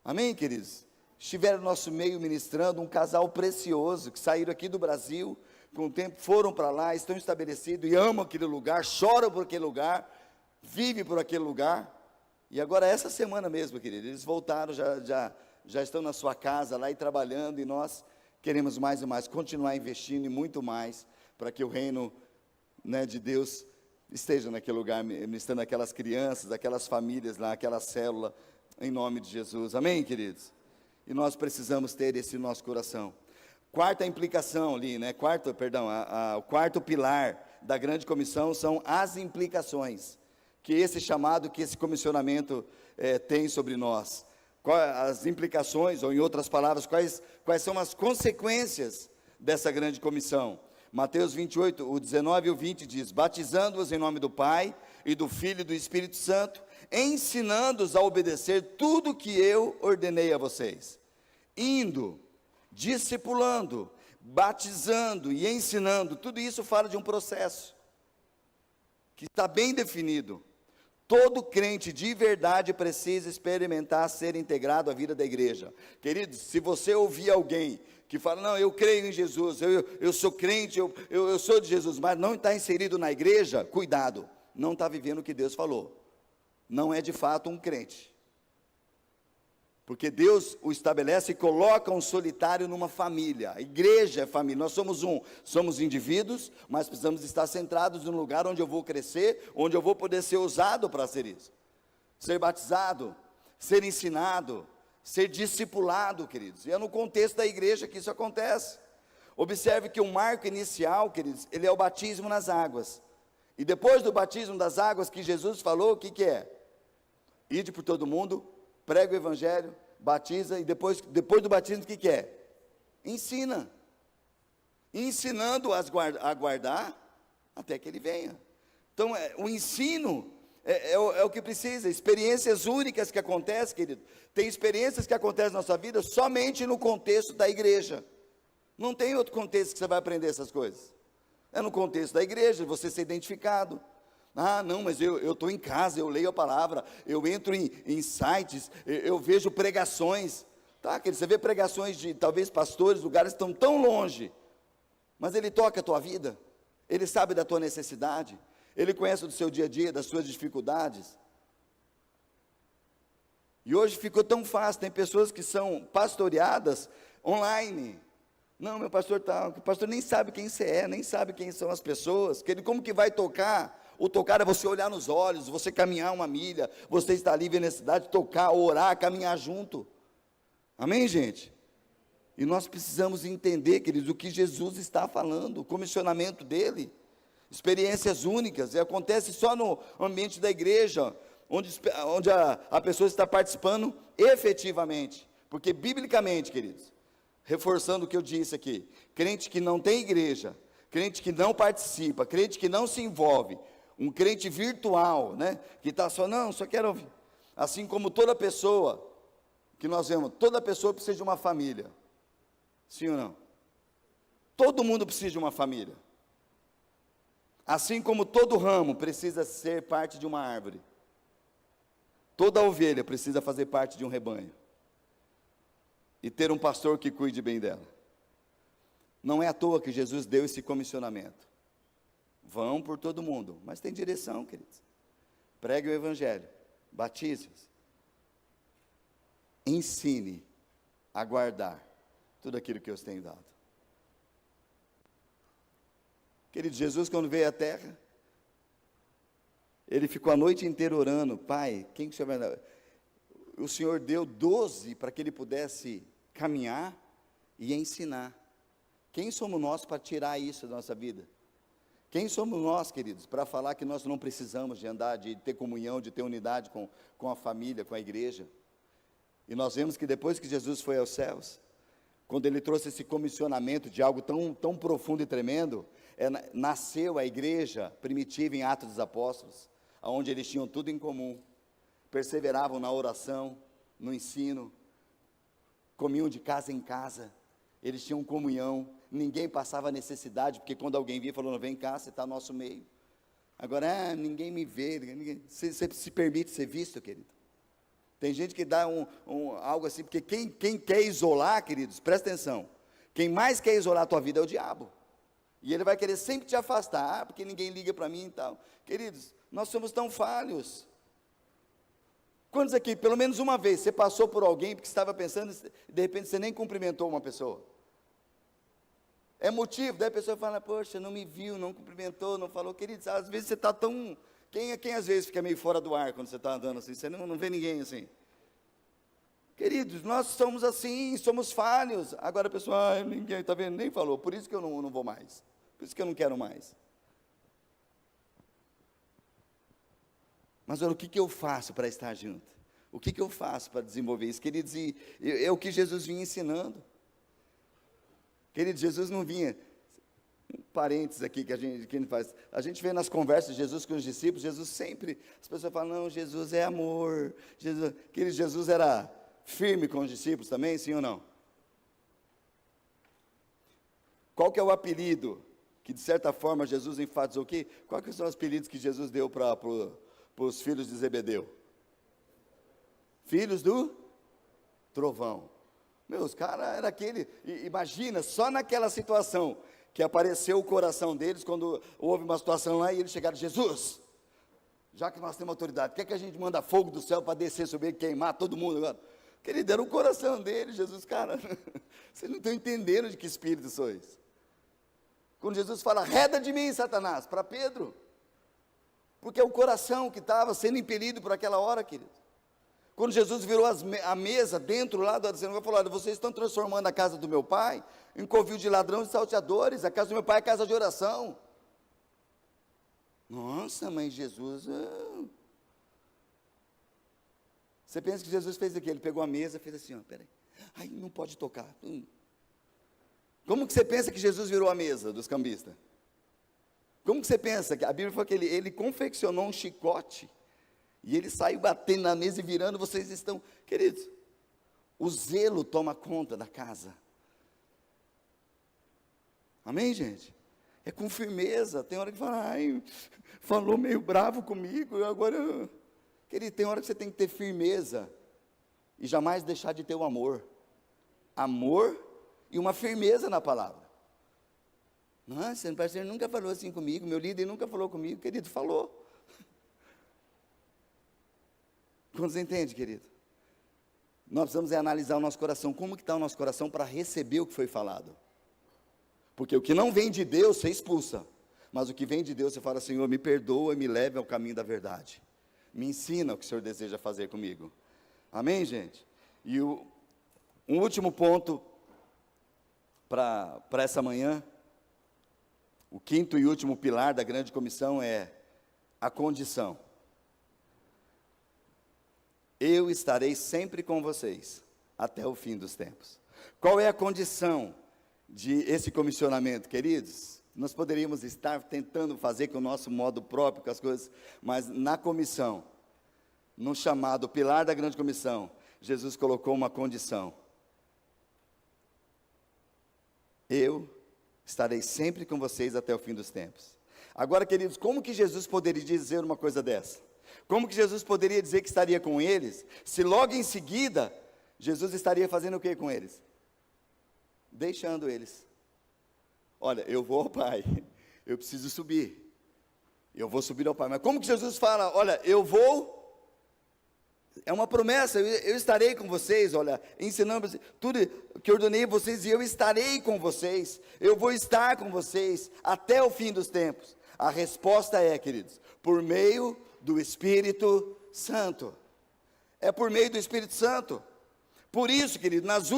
amém, queridos? Estiveram no nosso meio ministrando um casal precioso, que saíram aqui do Brasil, com o tempo foram para lá, estão estabelecidos e amam aquele lugar, choram por aquele lugar, vive por aquele lugar, e agora essa semana mesmo, querido, eles voltaram, já estão na sua casa lá e trabalhando, e nós queremos mais e mais, continuar investindo e muito mais, para que o reino, né, de Deus esteja naquele lugar, ministrando aquelas crianças, aquelas famílias lá, aquela célula, em nome de Jesus, amém, queridos? E nós precisamos ter esse nosso coração. Quarta implicação ali, né, o quarto pilar da grande comissão são as implicações, que esse chamado, que esse comissionamento tem sobre nós. As implicações, ou em outras palavras, quais são as consequências dessa grande comissão. Mateus 28, o 19 e o 20 diz: batizando-os em nome do Pai, e do Filho e do Espírito Santo, ensinando-os a obedecer tudo que eu ordenei a vocês, indo, discipulando, batizando e ensinando. Tudo isso fala de um processo, que está bem definido. Todo crente de verdade precisa experimentar ser integrado à vida da igreja. Queridos, se você ouvir alguém que fala, não, eu creio em Jesus, eu sou crente, eu sou de Jesus, mas não está inserido na igreja, cuidado, não está vivendo o que Deus falou. Não é de fato um crente. Porque Deus o estabelece e coloca um solitário numa família. A igreja é família, nós somos indivíduos, mas precisamos estar centrados em um lugar onde eu vou crescer, onde eu vou poder ser usado para ser isso. Ser batizado, ser ensinado, ser discipulado, queridos. E é no contexto da igreja que isso acontece. Observe que o marco inicial, queridos, ele é o batismo nas águas. E depois do batismo das águas que Jesus falou, o que é? Ide por todo mundo, prega o evangelho, batiza, e depois do batismo, o que é? Ensina. Ensinando a guardar até que ele venha. Então, o ensino é o que precisa. Experiências únicas que acontecem, querido. Tem experiências que acontecem na nossa vida somente no contexto da igreja. Não tem outro contexto que você vai aprender essas coisas. É no contexto da igreja, você ser identificado. Ah, não, mas eu estou em casa, eu leio a palavra, eu entro em sites, eu vejo pregações, tá? Você vê pregações de, talvez, pastores, lugares que estão tão longe, mas ele toca a tua vida, ele sabe da tua necessidade, ele conhece do seu dia a dia, das suas dificuldades. E hoje ficou tão fácil, tem pessoas que são pastoreadas online. Não, meu pastor tal, o pastor nem sabe quem você é, nem sabe quem são as pessoas, como que vai tocar? O tocar é você olhar nos olhos, você caminhar uma milha, você estar ali vendo a necessidade, tocar, orar, caminhar junto. Amém, gente? E nós precisamos entender, queridos, o que Jesus está falando, o comissionamento dele, experiências únicas, e acontece só no ambiente da igreja, onde a pessoa está participando efetivamente, porque biblicamente, queridos, reforçando o que eu disse aqui, crente que não tem igreja, crente que não participa, crente que não se envolve, um crente virtual, né, que está só quero ouvir, assim como toda pessoa, que nós vemos, toda pessoa precisa de uma família, sim ou não? Todo mundo precisa de uma família, assim como todo ramo precisa ser parte de uma árvore, toda ovelha precisa fazer parte de um rebanho, e ter um pastor que cuide bem dela. Não é à toa que Jesus deu esse comissionamento. Vão por todo mundo, mas tem direção, queridos. Pregue o evangelho, batize-os, ensine a guardar tudo aquilo que eu tenho dado. Querido, Jesus, quando veio à terra, ele ficou a noite inteira orando, Pai, quem que o Senhor vai dar? O Senhor deu 12 para que ele pudesse caminhar e ensinar. Quem somos nós para tirar isso da nossa vida? Quem somos nós, queridos, para falar que nós não precisamos de andar, de ter comunhão, de ter unidade com a família, com a igreja? E nós vemos que depois que Jesus foi aos céus, quando ele trouxe esse comissionamento de algo tão profundo e tremendo, nasceu a igreja primitiva em Atos dos Apóstolos, onde eles tinham tudo em comum, perseveravam na oração, no ensino, comiam de casa em casa, eles tinham comunhão, ninguém passava necessidade, porque quando alguém via, falou, não, vem cá, você está no nosso meio. Agora, ninguém me vê, você se permite ser visto, querido? Tem gente que dá algo assim, porque quem quer isolar, queridos, presta atenção, quem mais quer isolar a tua vida é o diabo, e ele vai querer sempre te afastar, porque ninguém liga para mim e tal. Queridos, nós somos tão falhos. Quantos aqui, pelo menos uma vez, você passou por alguém, porque estava pensando, de repente você nem cumprimentou uma pessoa? É motivo, daí a pessoa fala, poxa, não me viu, não cumprimentou, não falou. Queridos, às vezes você está tão... Quem às vezes fica meio fora do ar quando você está andando assim, você não vê ninguém assim? Queridos, nós somos assim, somos falhos. Agora a pessoa, ninguém está vendo, nem falou, por isso que eu não vou mais, por isso que eu não quero mais. Mas olha, o que eu faço para estar junto? O que eu faço para desenvolver isso? Queridos, e é o que Jesus vinha ensinando. Querido, Jesus não vinha, um parênteses aqui que a gente faz, a gente vê nas conversas de Jesus com os discípulos, Jesus sempre, as pessoas falam, não, Jesus é amor, querido, Jesus era firme com os discípulos também, sim ou não? Qual que é o apelido que de certa forma Jesus enfatizou aqui? Quais que são os apelidos que Jesus deu para os filhos de Zebedeu? Filhos do trovão. Meus caras, era aquele, imagina, só naquela situação, que apareceu o coração deles, quando houve uma situação lá, e eles chegaram, Jesus, já que nós temos autoridade, quer que a gente manda fogo do céu para descer sobre ele, queimar todo mundo agora? Querido, era o coração deles, Jesus, cara, vocês não estão entendendo de que espírito sois. Quando Jesus fala, reda de mim, Satanás, para Pedro, porque é o coração que estava sendo impelido por aquela hora, querido. Quando Jesus virou a mesa dentro lá da sinagoga, falou, olha, vocês estão transformando a casa do meu pai em covil de ladrões e salteadores, a casa do meu pai é casa de oração. Nossa, mas Jesus... Você pensa que Jesus fez aqui, ele pegou a mesa, fez assim, ó, peraí, ai, não pode tocar. Como que você pensa que Jesus virou a mesa dos cambistas? Como que você pensa? A Bíblia fala que ele confeccionou um chicote, e ele saiu batendo na mesa e virando, vocês estão, queridos, o zelo toma conta da casa. Amém, gente? É com firmeza, tem hora que fala, ai, falou meio bravo comigo, agora, querido, tem hora que você tem que ter firmeza, e jamais deixar de ter o amor. Amor e uma firmeza na palavra. Nossa, o pastor nunca falou assim comigo, meu líder nunca falou comigo, querido, falou. Quando você entende, querido? Nós precisamos analisar o nosso coração, como que está o nosso coração para receber o que foi falado. Porque o que não vem de Deus, você expulsa. Mas o que vem de Deus, você fala, Senhor, me perdoa e me leve ao caminho da verdade. Me ensina o que o Senhor deseja fazer comigo. Amém, gente? E um último ponto para essa manhã, o quinto e último pilar da grande comissão é a condição. Eu estarei sempre com vocês, até o fim dos tempos. Qual é a condição de esse comissionamento, queridos? Nós poderíamos estar tentando fazer com o nosso modo próprio, com as coisas, mas na comissão, no chamado pilar da grande comissão, Jesus colocou uma condição. Eu estarei sempre com vocês até o fim dos tempos. Agora, queridos, como que Jesus poderia dizer uma coisa dessa? Como que Jesus poderia dizer que estaria com eles, se logo em seguida, Jesus estaria fazendo o que com eles? Deixando eles. Olha, eu vou ao Pai, eu preciso subir, eu vou subir ao Pai, mas como que Jesus fala, olha, eu vou, é uma promessa, eu estarei com vocês, olha, ensinando tudo que eu ordenei a vocês, e eu estarei com vocês, eu vou estar com vocês, até o fim dos tempos. A resposta é, queridos, por meio do Espírito Santo. É por meio do Espírito Santo. Por isso, querido, nos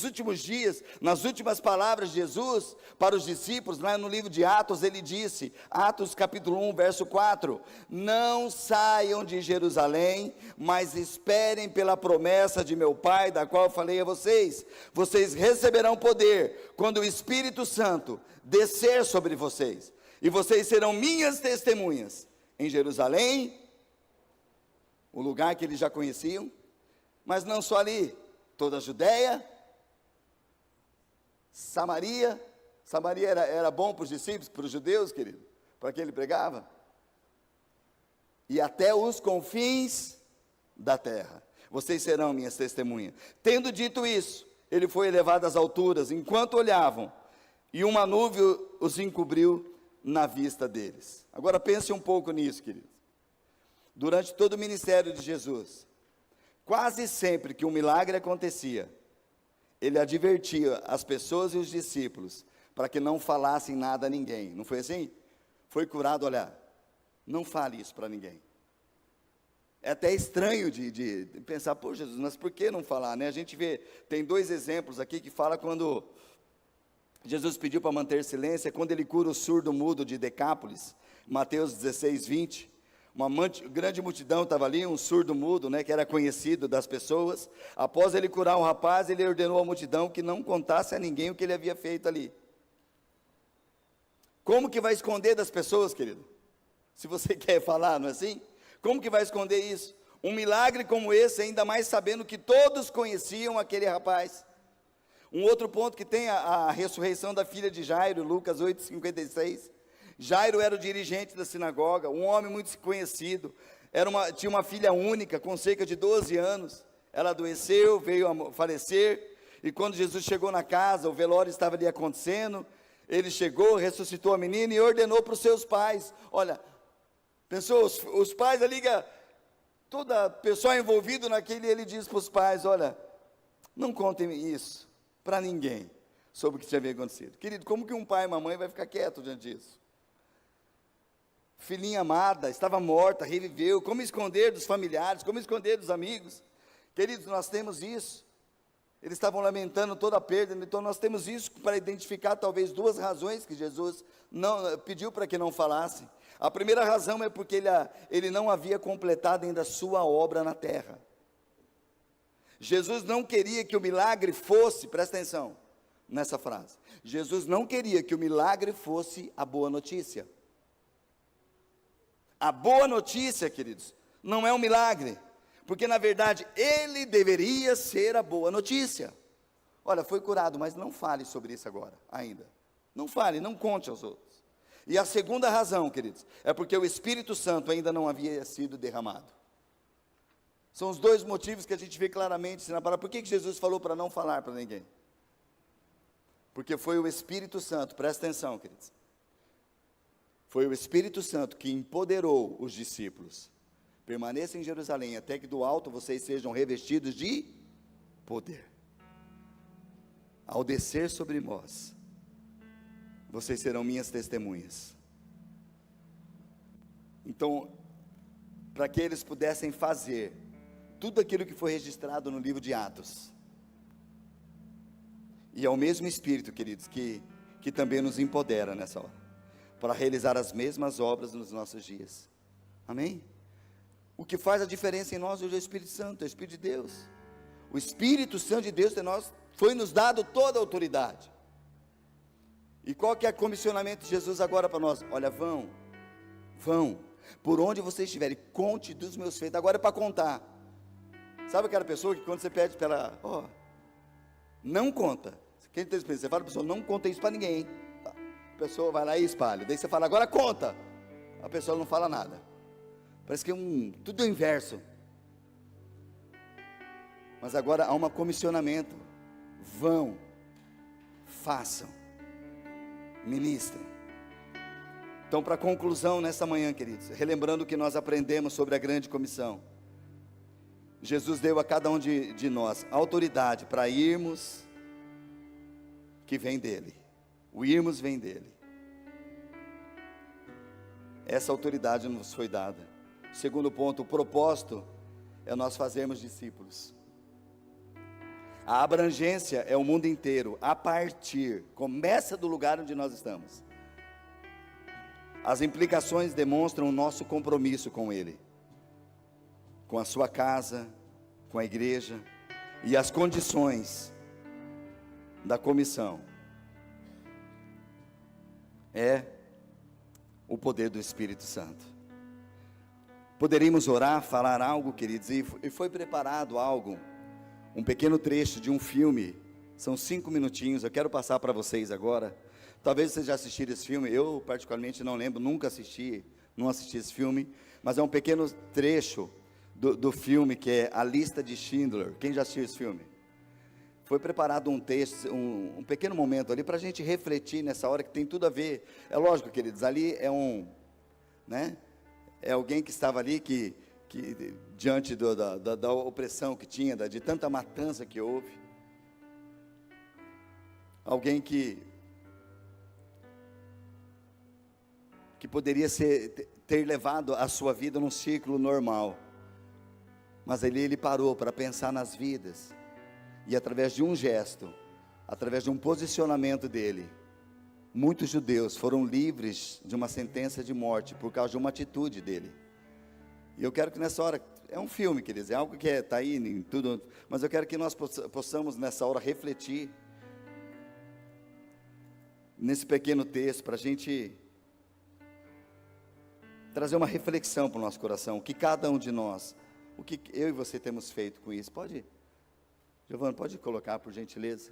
últimos dias, nas últimas palavras de Jesus para os discípulos, lá no livro de Atos, ele disse, Atos capítulo 1, verso 4, não saiam de Jerusalém, mas esperem pela promessa de meu Pai, da qual eu falei a vocês. Vocês receberão poder, quando o Espírito Santo descer sobre vocês, e vocês serão minhas testemunhas, em Jerusalém, o lugar que eles já conheciam, mas não só ali, toda a Judéia, Samaria era bom para os discípulos, para os judeus, querido, para quem ele pregava, e até os confins da terra, vocês serão minhas testemunhas. Tendo dito isso, ele foi elevado às alturas, enquanto olhavam, e uma nuvem os encobriu na vista deles. Agora pense um pouco nisso, queridos. Durante todo o ministério de Jesus, quase sempre que um milagre acontecia, ele advertia as pessoas e os discípulos para que não falassem nada a ninguém. Não foi assim? Foi curado, olha, não fale isso para ninguém. É até estranho de pensar, pô, Jesus, mas por que não falar, né? A gente vê, tem dois exemplos aqui que fala quando Jesus pediu para manter silêncio, é quando ele cura o surdo mudo de Decápolis, Mateus 16, 20, Grande multidão estava ali, um surdo mudo, né, que era conhecido das pessoas. Após ele curar um rapaz, ele ordenou à multidão que não contasse a ninguém o que ele havia feito ali. Como que vai esconder das pessoas, querido? Se você quer falar, não é assim? Como que vai esconder isso? Um milagre como esse, ainda mais sabendo que todos conheciam aquele rapaz. Um outro ponto que tem a ressurreição da filha de Jairo, Lucas 8:56. Jairo era o dirigente da sinagoga, um homem muito conhecido, tinha uma filha única, com cerca de 12 anos, ela adoeceu, veio a falecer, e quando Jesus chegou na casa, o velório estava ali acontecendo, ele chegou, ressuscitou a menina e ordenou para os seus pais, olha, pensou, os pais ali, toda pessoa envolvida naquele, ele diz para os pais, olha, não contem isso para ninguém, sobre o que tinha acontecido. Querido, como que um pai e uma mãe vai ficar quieto diante disso? Filhinha amada, estava morta, reviveu, como esconder dos familiares, como esconder dos amigos? Queridos, nós temos isso, eles estavam lamentando toda a perda, então nós temos isso para identificar talvez duas razões que Jesus não pediu para que não falasse. A primeira razão é porque ele não havia completado ainda a sua obra na terra. Jesus não queria que o milagre fosse, presta atenção nessa frase, Jesus não queria que o milagre fosse a boa notícia. A boa notícia, queridos, não é um milagre, porque na verdade ele deveria ser a boa notícia. Olha, foi curado, mas não fale sobre isso agora, ainda. Não fale, não conte aos outros. E a segunda razão, queridos, é porque o Espírito Santo ainda não havia sido derramado. São os dois motivos que a gente vê claramente na palavra. Por que Jesus falou para não falar para ninguém? Porque foi o Espírito Santo, presta atenção, queridos. Foi o Espírito Santo que empoderou os discípulos. Permaneçam em Jerusalém, até que do alto vocês sejam revestidos de poder. Ao descer sobre nós, vocês serão minhas testemunhas. Então, para que eles pudessem fazer tudo aquilo que foi registrado no livro de Atos. E é o mesmo Espírito, queridos, que também nos empodera nessa hora, para realizar as mesmas obras nos nossos dias. Amém? O que faz a diferença em nós hoje é o Espírito Santo, é o Espírito de Deus. O Espírito Santo de Deus em nós foi nos dado toda a autoridade. E qual que é o comissionamento de Jesus agora para nós? Olha, vão, por onde vocês estiverem, conte dos meus feitos. Agora é para contar. Sabe aquela pessoa que quando você pede para ela, não conta. Quem tem experiência, você fala para a pessoa, não conta isso para ninguém. A pessoa vai lá e espalha. Daí você fala, agora conta. A pessoa não fala nada. Parece que tudo é o inverso. Mas agora há um comissionamento. Vão, façam, ministrem. Então, para conclusão nessa manhã, queridos, relembrando o que nós aprendemos sobre a grande comissão, Jesus deu a cada um de nós autoridade para irmos, que vem dele. O irmos vem dele. Essa autoridade nos foi dada. Segundo ponto, o propósito é nós fazermos discípulos. A abrangência é o mundo inteiro, começa do lugar onde nós estamos. As implicações demonstram o nosso compromisso com ele, com a sua casa, com a igreja, e as condições da comissão é o poder do Espírito Santo. Poderíamos orar, falar algo, queridos, e foi preparado algo, um pequeno trecho de um filme, são 5 minutinhos, eu quero passar para vocês agora. Talvez vocês já assistiram esse filme, eu particularmente não lembro, não assisti esse filme, mas é um pequeno trecho do filme que é A Lista de Schindler. Quem já assistiu esse filme? Foi preparado um texto, um pequeno momento ali para a gente refletir nessa hora que tem tudo a ver. É lógico, queridos, ali é alguém que estava ali que diante da opressão que tinha, de tanta matança que houve, alguém que poderia ter levado a sua vida num ciclo normal, mas ali ele parou para pensar nas vidas, e através de um gesto, através de um posicionamento dele, muitos judeus foram livres de uma sentença de morte, por causa de uma atitude dele. E eu quero que nessa hora, é um filme, queridos, é algo que está aí em tudo, mas eu quero que nós possamos nessa hora refletir nesse pequeno texto, para a gente trazer uma reflexão para o nosso coração, o que cada um de nós, o que eu e você temos feito com isso. Pode, Giovana, pode colocar, por gentileza?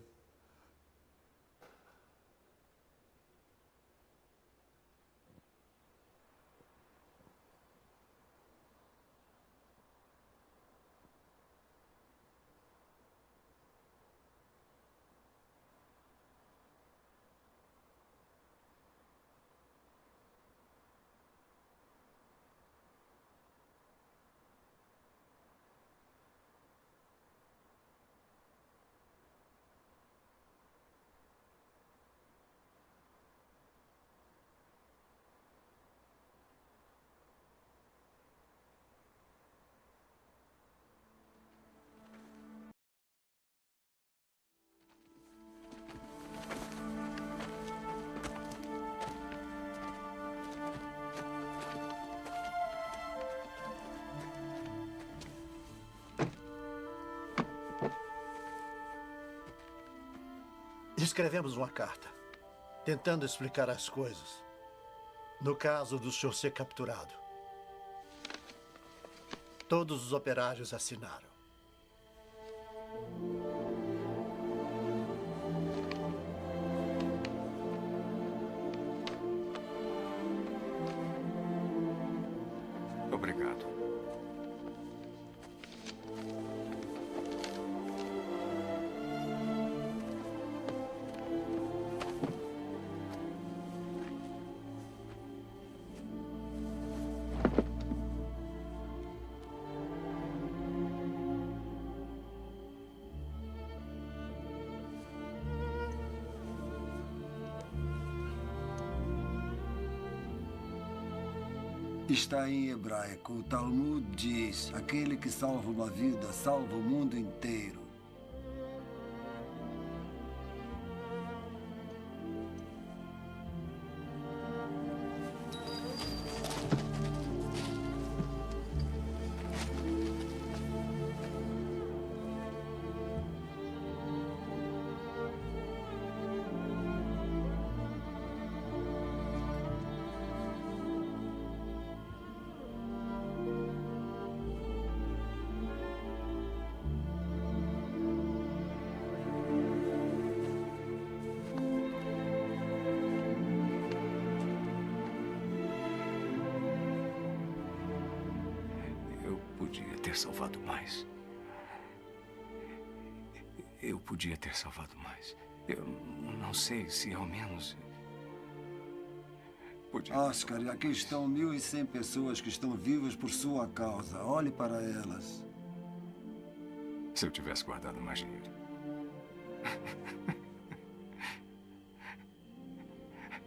Escrevemos uma carta, tentando explicar as coisas. No caso do senhor ser capturado. Todos os operários assinaram. Obrigado. Está em hebraico. O Talmud diz: aquele que salva uma vida, salva o mundo inteiro. Podia ter salvado mais. Eu podia ter salvado mais. Eu não sei se ao menos... podia... Oscar, aqui estão 1.100 pessoas que estão vivas por sua causa. Olhe para elas. Se eu tivesse guardado mais dinheiro.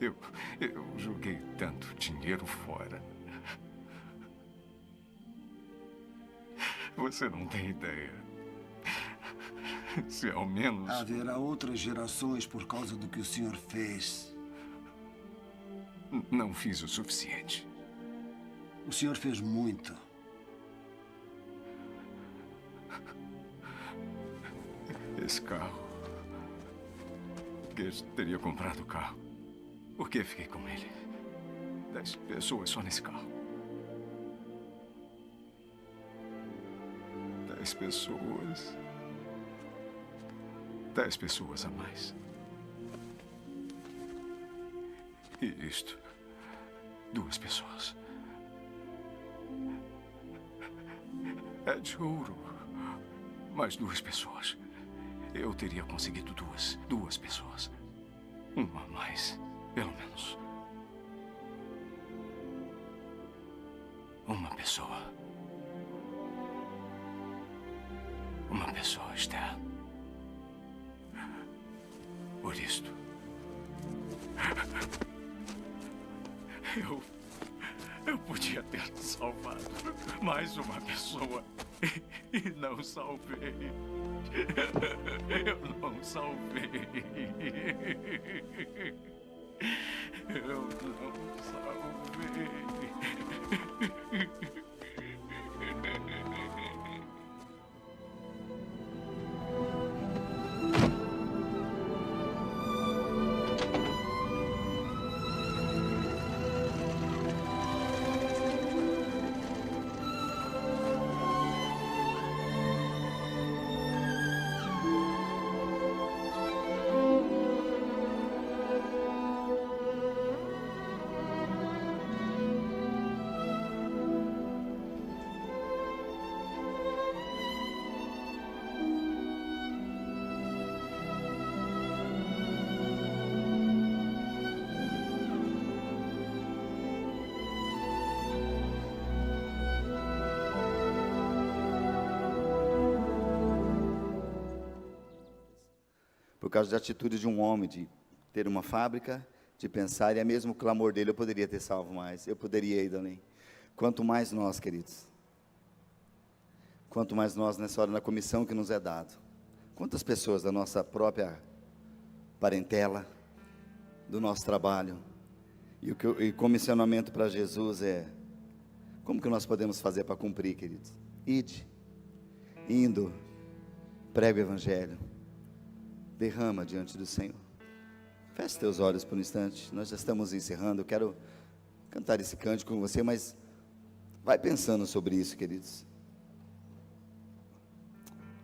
Eu joguei tanto dinheiro fora. Você não tem ideia. Se ao menos... Haverá outras gerações por causa do que o senhor fez. Não fiz o suficiente. O senhor fez muito. Esse carro... Guest teria comprado o carro. Por que fiquei com ele? 10 pessoas só nesse carro. 10 pessoas. 10 pessoas a mais. E isto. 2 pessoas. É de ouro. Mais 2 pessoas. Eu teria conseguido 2 pessoas. Uma a mais, pelo menos. Uma pessoa. Uma pessoa, Esther. Por isto. Eu podia ter salvado mais uma pessoa e não salvei. Eu não salvei. Eu não salvei. por causa da atitude de um homem, de ter uma fábrica, de pensar, e é mesmo o clamor dele, eu poderia ter salvo mais, eu poderia ir além. Quanto mais nós, queridos, quanto mais nós nessa hora, na comissão que nos é dado, quantas pessoas da nossa própria parentela, do nosso trabalho, e o comissionamento para Jesus é, como que nós podemos fazer para cumprir, queridos? Ide, indo, prega o evangelho, derrama diante do Senhor. Feche teus olhos por um instante, nós já estamos encerrando, eu quero cantar esse cântico com você, mas vai pensando sobre isso, queridos.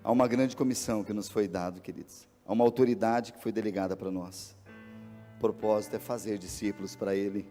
Há uma grande comissão que nos foi dada, queridos, há uma autoridade que foi delegada para nós. O propósito é fazer discípulos para Ele,